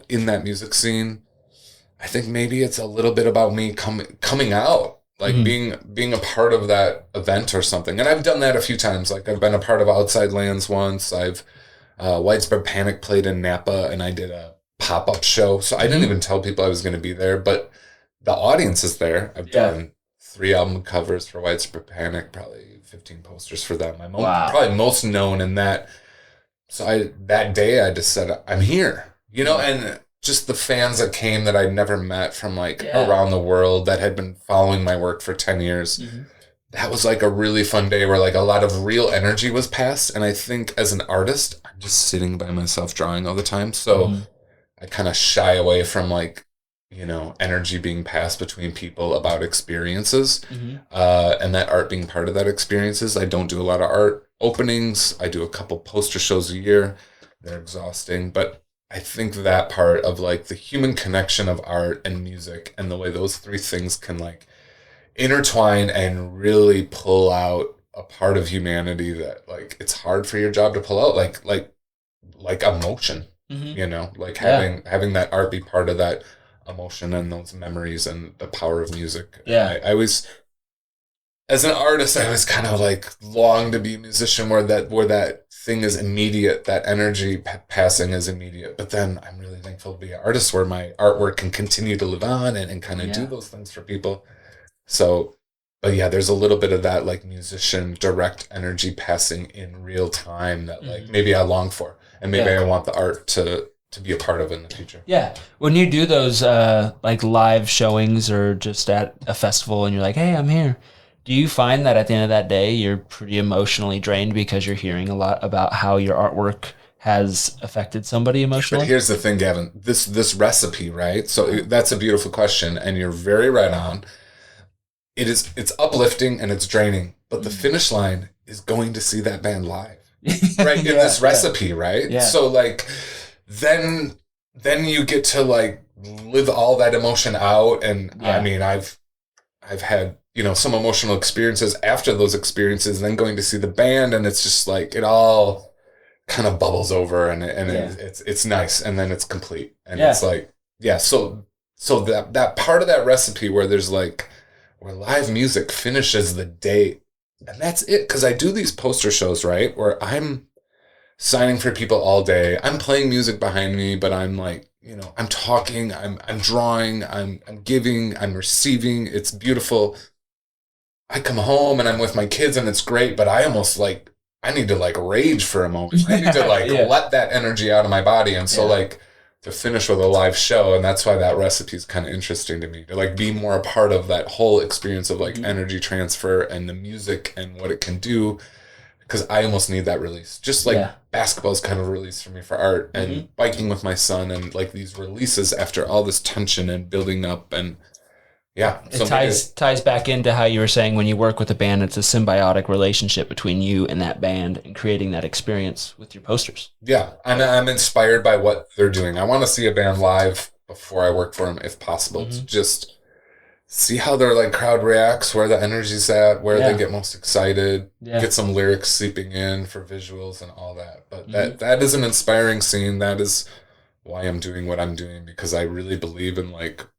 in that music scene, I think maybe it's a little bit about me coming out, like being a part of that event or something. And I've done that a few times. Like I've been a part of Outside Lands once. I've Widespread Panic played in Napa, and I did a pop-up show. So I didn't even tell people I was going to be there, but the audience is there. I've done 3 album covers for Widespread Panic, probably 15 posters for them. I'm probably most known in that. So that day I just said, I'm here, and just the fans that came that I'd never met from around the world that had been following my work for 10 years. That was like a really fun day where a lot of real energy was passed. And I think as an artist, I'm just sitting by myself drawing all the time. So I kind of shy away from energy being passed between people about experiences, and that art being part of that experiences. I don't do a lot of art openings. I do a couple poster shows a year. They're exhausting, but I think that part of the human connection of art and music and the way those 3 things can intertwine and really pull out a part of humanity that it's hard for your job to pull out, like emotion. Having that art be part of that emotion and those memories and the power of music. I always, as an artist, I always kind of long to be a musician where that thing is immediate, that energy passing is immediate. But then I'm really thankful to be an artist where my artwork can continue to live on and kind of do those things for people. So, but yeah, there's a little bit of that musician direct energy passing in real time that maybe I long for. And maybe I want the art to be a part of in the future. Yeah. When you do those live showings or just at a festival and you're like, hey, I'm here, do you find that at the end of that day you're pretty emotionally drained because you're hearing a lot about how your artwork has affected somebody emotionally? But here's the thing, Gavin. This recipe, right? So that's a beautiful question, and you're very right on. It's uplifting and it's draining, but the finish line is going to see that band live. Right, in this recipe, right? Yeah. So then you get to live all that emotion out, and I mean I've had some emotional experiences after those experiences, and then going to see the band, and it's just it all kind of bubbles over, and it's nice, and then it's complete, and it's so that part of that recipe where there's where live music finishes the day. And that's it, because I do these poster shows, right, where I'm signing for people all day. I'm playing music behind me, but I'm I'm talking, I'm drawing, I'm giving, I'm receiving. It's beautiful. I come home and I'm with my kids and it's great, but I almost I need to rage for a moment. I need to let that energy out of my body. And so to finish with a live show, and that's why that recipe is kind of interesting to me, to be more a part of that whole experience of energy transfer and the music and what it can do, because I almost need that release, just basketball is kind of a release for me for art, and biking with my son, and these releases after all this tension and building up, and it ties back into how you were saying when you work with a band, it's a symbiotic relationship between you and that band and creating that experience with your posters. Yeah, and I'm inspired by what they're doing. I want to see a band live before I work for them, if possible, to just see how their crowd reacts, where the energy's at, where they get most excited, get some lyrics seeping in for visuals and all that. But that is an inspiring scene. That is why I'm doing what I'm doing, because I really believe in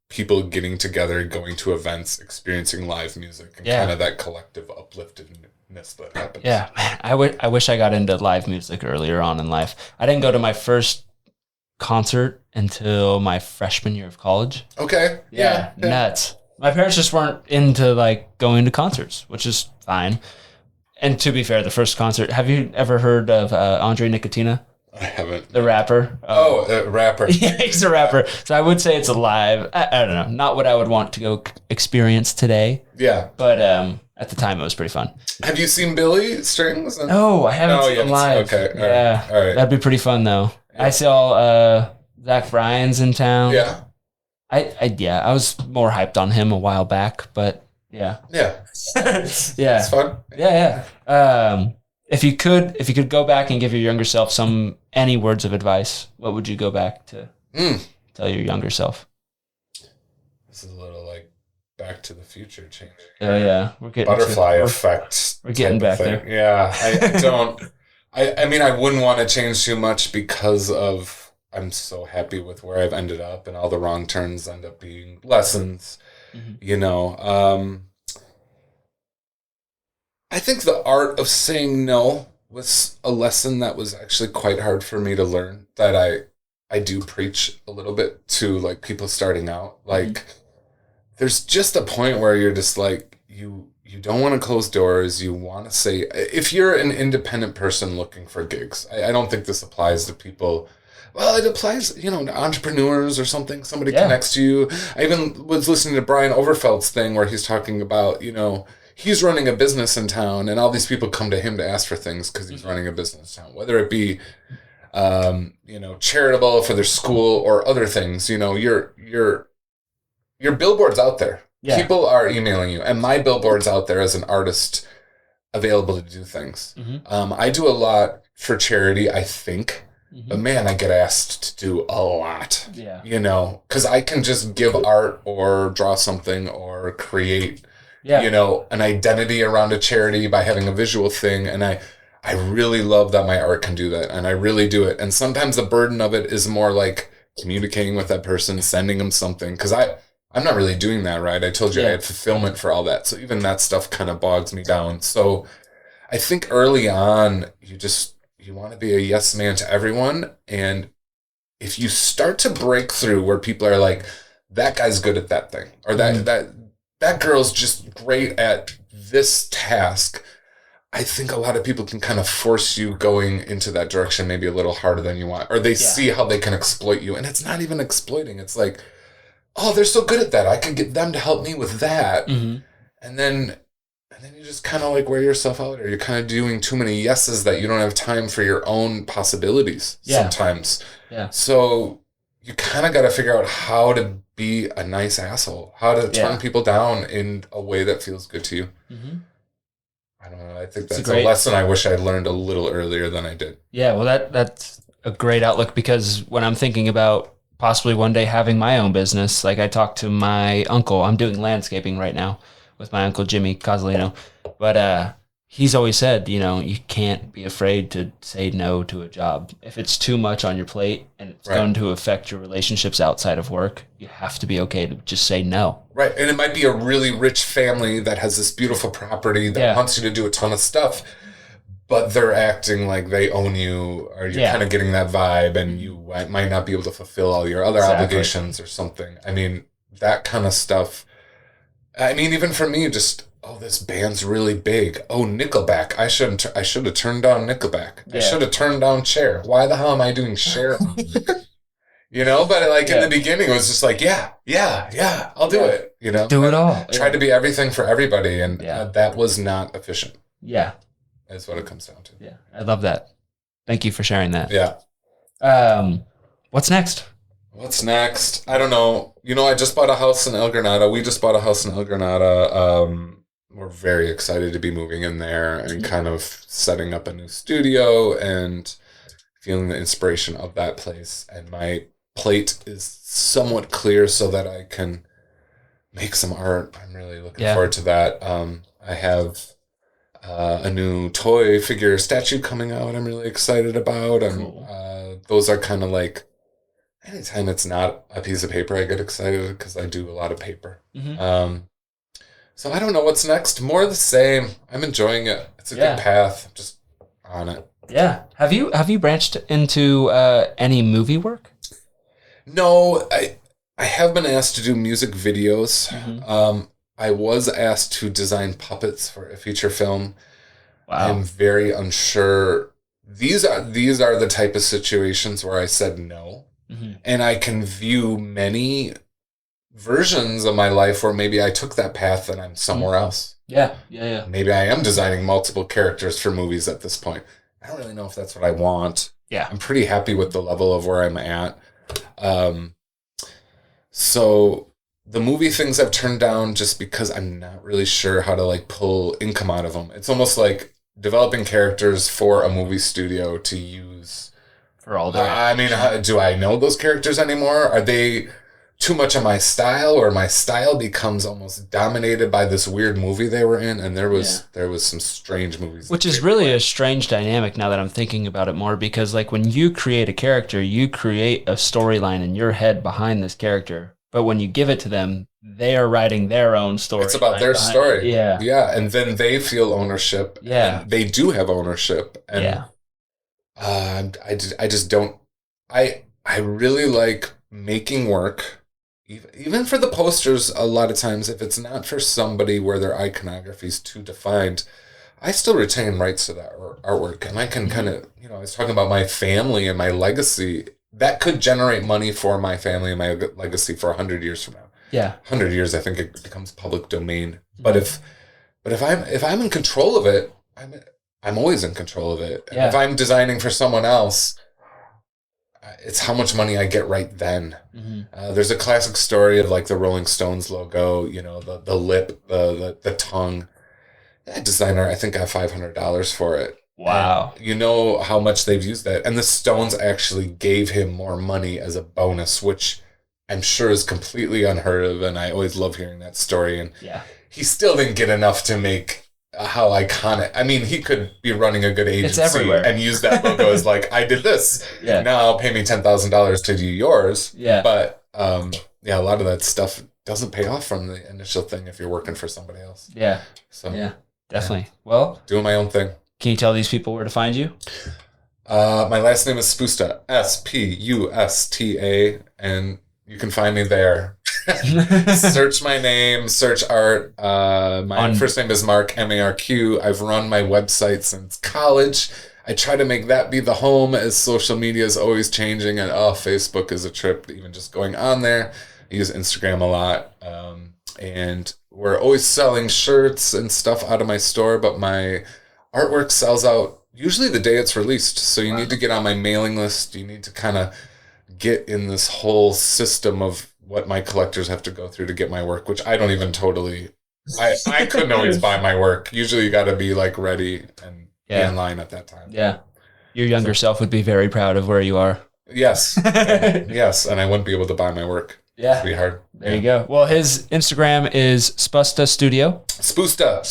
people getting together, going to events, experiencing live music, and kind of that collective upliftedness that happens. Yeah, man, I wish I got into live music earlier on in life. I didn't go to my first concert until my freshman year of college. Okay. Yeah. Nuts. My parents just weren't into going to concerts, which is fine. And to be fair, the first concert, have you ever heard of Andre Nicotina? I haven't. The rapper. Rapper. Yeah, he's a rapper. So I would say it's alive. I don't know. Not what I would want to go experience today. Yeah. But at the time, it was pretty fun. Have you seen Billy Strings? No, I haven't seen him live. Okay. All right. That'd be pretty fun, though. Yeah. I saw Zach Bryan's in town. Yeah. I was more hyped on him a while back, but yeah. Yeah. Yeah. It's fun. Yeah. If you could go back and give your younger self any words of advice, what would you go back to? tell your younger self? This is a little like Back to the Future change. Oh yeah, we're getting Butterfly effect. We're getting back thing. there. Yeah, I don't. I mean, I wouldn't want to change too much because of I'm so happy with where I've ended up, and all the wrong turns end up being lessons. You know, I think the art of saying no was a lesson that was actually quite hard for me to learn. That I do preach a little bit to like people starting out. Like, there's just a point where you're just like you don't want to close doors. You want to say, if you're an independent person looking for gigs, I don't think this applies to people. Well, it applies, you know, to entrepreneurs or something. Somebody connects to you. I even was listening to Brian Overfelt's thing where he's talking about, you know, he's running a business in town and all these people come to him to ask for things because he's running a business in town, whether it be, you know, charitable for their school or other things. You know, your billboard's out there. Yeah. People are emailing you, and my billboard's out there as an artist available to do things. I do a lot for charity, I think, but man, I get asked to do a lot. Yeah, you know, because I can just give art or draw something or create, you know, an identity around a charity by having a visual thing, and I really love that my art can do that, and I really do it. And sometimes the burden of it is more like communicating with that person, sending them something, because I'm not really doing that, right? I told you I had fulfillment for all that. So even that stuff kind of bogs me down. So I think early on, you want to be a yes man to everyone. And if you start to break through where people are like, that guy's good at that thing, or that girl's just great at this task, I think a lot of people can kind of force you going into that direction maybe a little harder than you want. Or they see how they can exploit you. And it's not even exploiting. It's like, oh, they're so good at that. I can get them to help me with that. And then you just kind of like wear yourself out, or you're kind of doing too many yeses that you don't have time for your own possibilities sometimes. Yeah. So you kind of got to figure out how to be a nice asshole, how to turn people down in a way that feels good to you. I don't know. I think that's a lesson I wish I learned a little earlier than I did. Yeah, well, that's a great outlook, because when I'm thinking about possibly one day having my own business, like I talked to my uncle. I'm doing landscaping right now with my uncle Jimmy Cosolino, but he's always said, you know, you can't be afraid to say no to a job. If it's too much on your plate and it's going to affect your relationships outside of work, you have to be okay to just say no. Right, and it might be a really rich family that has this beautiful property that wants you to do a ton of stuff, but they're acting like they own you, or you're kind of getting that vibe, and you might not be able to fulfill all your other obligations or something. I mean, that kind of stuff. I mean, even for me, just, oh, this band's really big. Oh, Nickelback. I should have turned down Nickelback. Yeah. I should have turned down Cher. Why the hell am I doing Cher? You know, but like in the beginning, it was just like, yeah, I'll do it. You know, do it all. Tried to be everything for everybody, and that was not efficient. Yeah. That's what it comes down to. Yeah, I love that. Thank you for sharing that. Yeah. What's next? What's next? I don't know. You know, I just bought a house in El Granada. We just bought a house in El Granada. We're very excited to be moving in there and kind of setting up a new studio and feeling the inspiration of that place. And my plate is somewhat clear so that I can make some art. I'm really looking forward to that. I have a new toy figure statue coming out I'm really excited about. And those are kind of like, anytime it's not a piece of paper, I get excited because I do a lot of paper. So I don't know what's next. More of the same. I'm enjoying it. It's a good path. I'm just on it. Yeah. Have you branched into any movie work? No, I have been asked to do music videos. I was asked to design puppets for a feature film. Wow. I'm very unsure. These are the type of situations where I said no. And I can view many versions of my life where maybe I took that path and I'm somewhere else. Yeah. Maybe I am designing multiple characters for movies at this point. I don't really know if that's what I want. Yeah. I'm pretty happy with the level of where I'm at. So the movie things I've turned down just because I'm not really sure how to like pull income out of them. It's almost like developing characters for a movie studio to use for all their I mean, do I know those characters anymore? Are they too much of my style, or my style becomes almost dominated by this weird movie they were in? And there was some strange movies. Which is really a strange dynamic now that I'm thinking about it more, because like when you create a character, you create a storyline in your head behind this character. But when you give it to them, they are writing their own story. It's about their story. Yeah. Yeah. And then they feel ownership. Yeah. And they do have ownership. And I just don't, I really like making work. Even for the posters, a lot of times, if it's not for somebody where their iconography is too defined, I still retain rights to that artwork. And I can kind of, I was talking about my family and my legacy. That could generate money for my family and my legacy for 100 years from now. Yeah. 100 years, I think it becomes public domain. But if I'm in control of it, I'm always in control of it. And if I'm designing for someone else, it's how much money I get right then. Mm-hmm. There's a classic story of like the Rolling Stones logo, the lip, the tongue. That designer, I think, got $500 for it. Wow. And you know how much they've used that. And the Stones actually gave him more money as a bonus, which I'm sure is completely unheard of. And I always love hearing that story. And he still didn't get enough to make how iconic. I mean, he could be running a good agency and use that logo as like, I did this. Yeah. Now pay me $10,000 to do yours. Yeah. But a lot of that stuff doesn't pay off from the initial thing if you're working for somebody else. Yeah. So definitely. Well, doing my own thing. Can you tell these people where to find you? My last name is Spusta, Spusta, and you can find me there. Search my name, search art. My first name is Marq, Marq. I've run my website since college. I try to make that be the home, as social media is always changing, and Facebook is a trip, even just going on there. I use Instagram a lot. And we're always selling shirts and stuff out of my store, but my artwork sells out usually the day it's released. So you need to get on my mailing list. You need to kind of get in this whole system of what my collectors have to go through to get my work, which I don't even totally, I couldn't always buy my work. Usually you got to be like ready and be in line at that time. Yeah. Your younger self would be very proud of where you are. Yes. Yes. And I wouldn't be able to buy my work. Yeah. It'd be hard. There you go. Well, his Instagram is Spusta Studio. Spusta.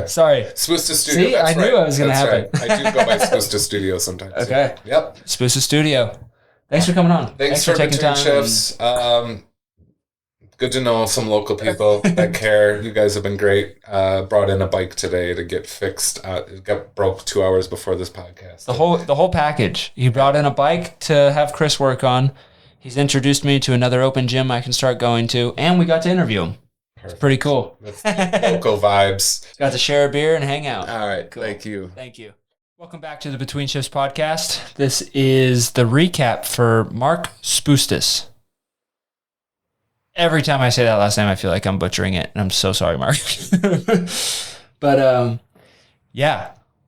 Sorry. Spusta Studio. See, I knew it was going to happen. Right. I do go by Spusta Studio sometimes. Okay. Yep. Spusta Studio. Thanks for coming on. Thanks for taking time. Shifts. Good to know some local people that care. You guys have been great. Brought in a bike today to get fixed. It got broke 2 hours before this podcast. The whole package. He brought in a bike to have Chris work on. He's introduced me to another open gym I can start going to, and we got to interview him. Perfect. It's pretty cool. That's local vibes. Got to share a beer and hang out. All right. Cool. Thank you. Thank you. Welcome back to the Between Shifts podcast. This is the recap for Marq Spustas. Every time I say that last name, I feel like I'm butchering it, and I'm so sorry, Mark. But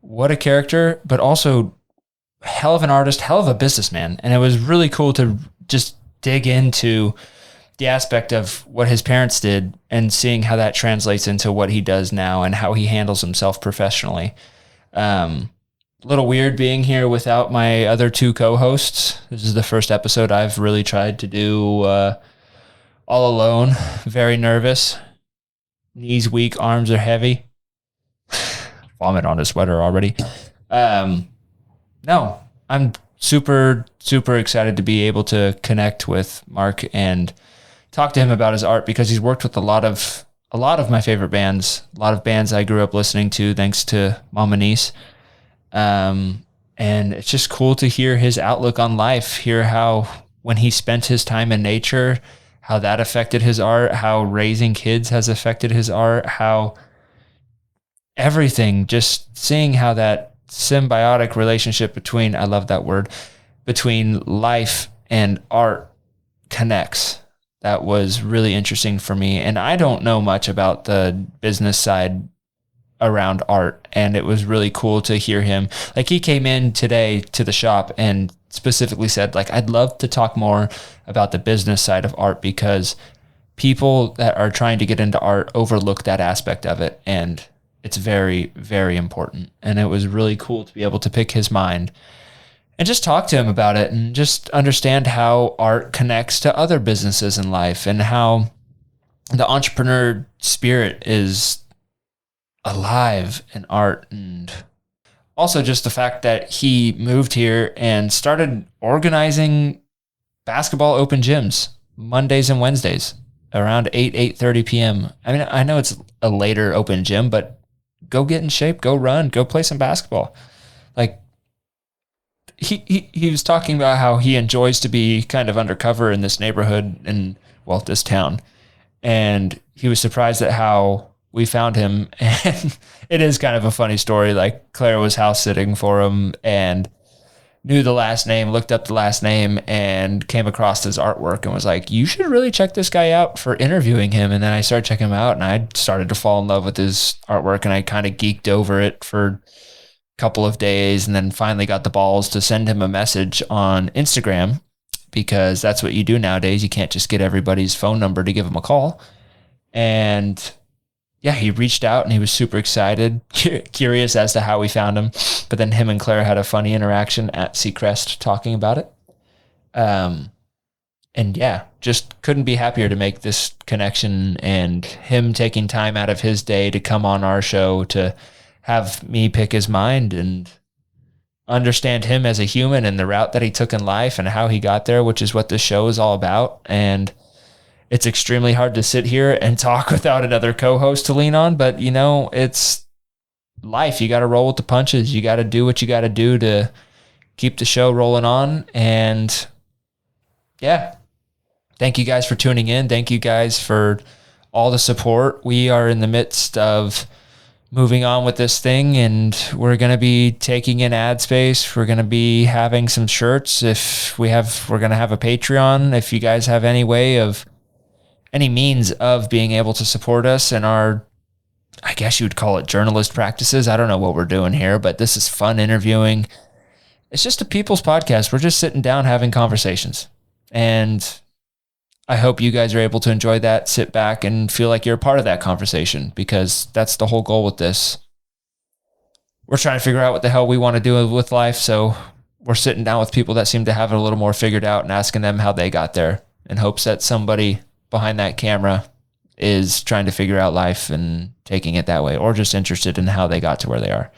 what a character, but also hell of an artist, hell of a businessman. And it was really cool to just dig into the aspect of what his parents did and seeing how that translates into what he does now and how he handles himself professionally. A little weird being here without my other two co-hosts. This is the first episode I've really tried to do all alone. Very nervous. Knees weak, arms are heavy. Vomit on his sweater already. No, I'm super, super excited to be able to connect with Marq and talk to him about his art, because he's worked with a lot of my favorite bands, a lot of bands I grew up listening to thanks to Mom and Niece. And it's just cool to hear his outlook on life, hear how when he spent his time in nature, how that affected his art, how raising kids has affected his art, how everything, just seeing how that symbiotic relationship between, I love that word, between life and art connects. That was really interesting for me. And I don't know much about the business side around art, and it was really cool to hear him. Like, he came in today to the shop and specifically said, like, I'd love to talk more about the business side of art, because people that are trying to get into art overlook that aspect of it, and it's very, very important. And it was really cool to be able to pick his mind and just talk to him about it and just understand how art connects to other businesses in life and how the entrepreneur spirit is alive in art. And also just the fact that he moved here and started organizing basketball open gyms Mondays and Wednesdays around 8:30 p.m. I mean, I know it's a later open gym, but go get in shape, go run, go play some basketball. Like, he was talking about how he enjoys to be kind of undercover in this neighborhood in, well, this town. And he was surprised at how we found him. And it is kind of a funny story. Like, Claire was house sitting for him and knew the last name, looked up the last name, and came across his artwork and was like, you should really check this guy out for interviewing him. And then I started checking him out, and I started to fall in love with his artwork, and I kind of geeked over it for couple of days, and then finally got the balls to send him a message on Instagram, because that's what you do nowadays. You can't just get everybody's phone number to give him a call. And yeah, he reached out and he was super excited, curious as to how we found him. But then him and Claire had a funny interaction at Seacrest talking about it. And yeah, just couldn't be happier to make this connection, and him taking time out of his day to come on our show to have me pick his mind and understand him as a human and the route that he took in life and how he got there, which is what this show is all about. And it's extremely hard to sit here and talk without another co-host to lean on, but you know, it's life. You got to roll with the punches. You got to do what you got to do to keep the show rolling on. And yeah, thank you guys for tuning in. Thank you guys for all the support. We are in the midst of moving on with this thing, and we're going to be taking in ad space. We're going to be having some shirts. We're going to have a Patreon. If you guys have any means of being able to support us in our, I guess you would call it journalist practices. I don't know what we're doing here, but this is fun interviewing. It's just a people's podcast. We're just sitting down having conversations, and I hope you guys are able to enjoy that, sit back and feel like you're a part of that conversation, because that's the whole goal with this. We're trying to figure out what the hell we want to do with life. So we're sitting down with people that seem to have it a little more figured out and asking them how they got there, in hopes that somebody behind that camera is trying to figure out life and taking it that way, or just interested in how they got to where they are.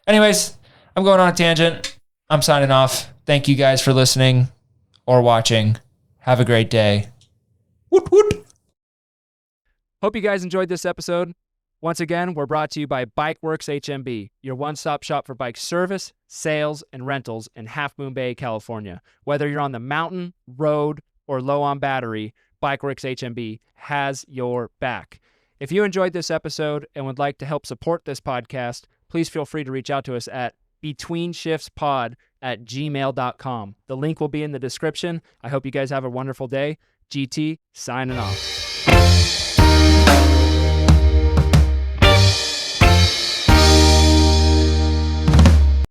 Anyways, I'm going on a tangent. I'm signing off. Thank you guys for listening or watching. Have a great day. Woot woot. Hope you guys enjoyed this episode. Once again, we're brought to you by Bikeworks HMB, your one-stop shop for bike service, sales, and rentals in Half Moon Bay, California. Whether you're on the mountain, road, or low on battery, Bikeworks HMB has your back. If you enjoyed this episode and would like to help support this podcast, please feel free to reach out to us at betweenshiftspod@gmail.com. The link will be in the description. I hope you guys have a wonderful day. GT signing off.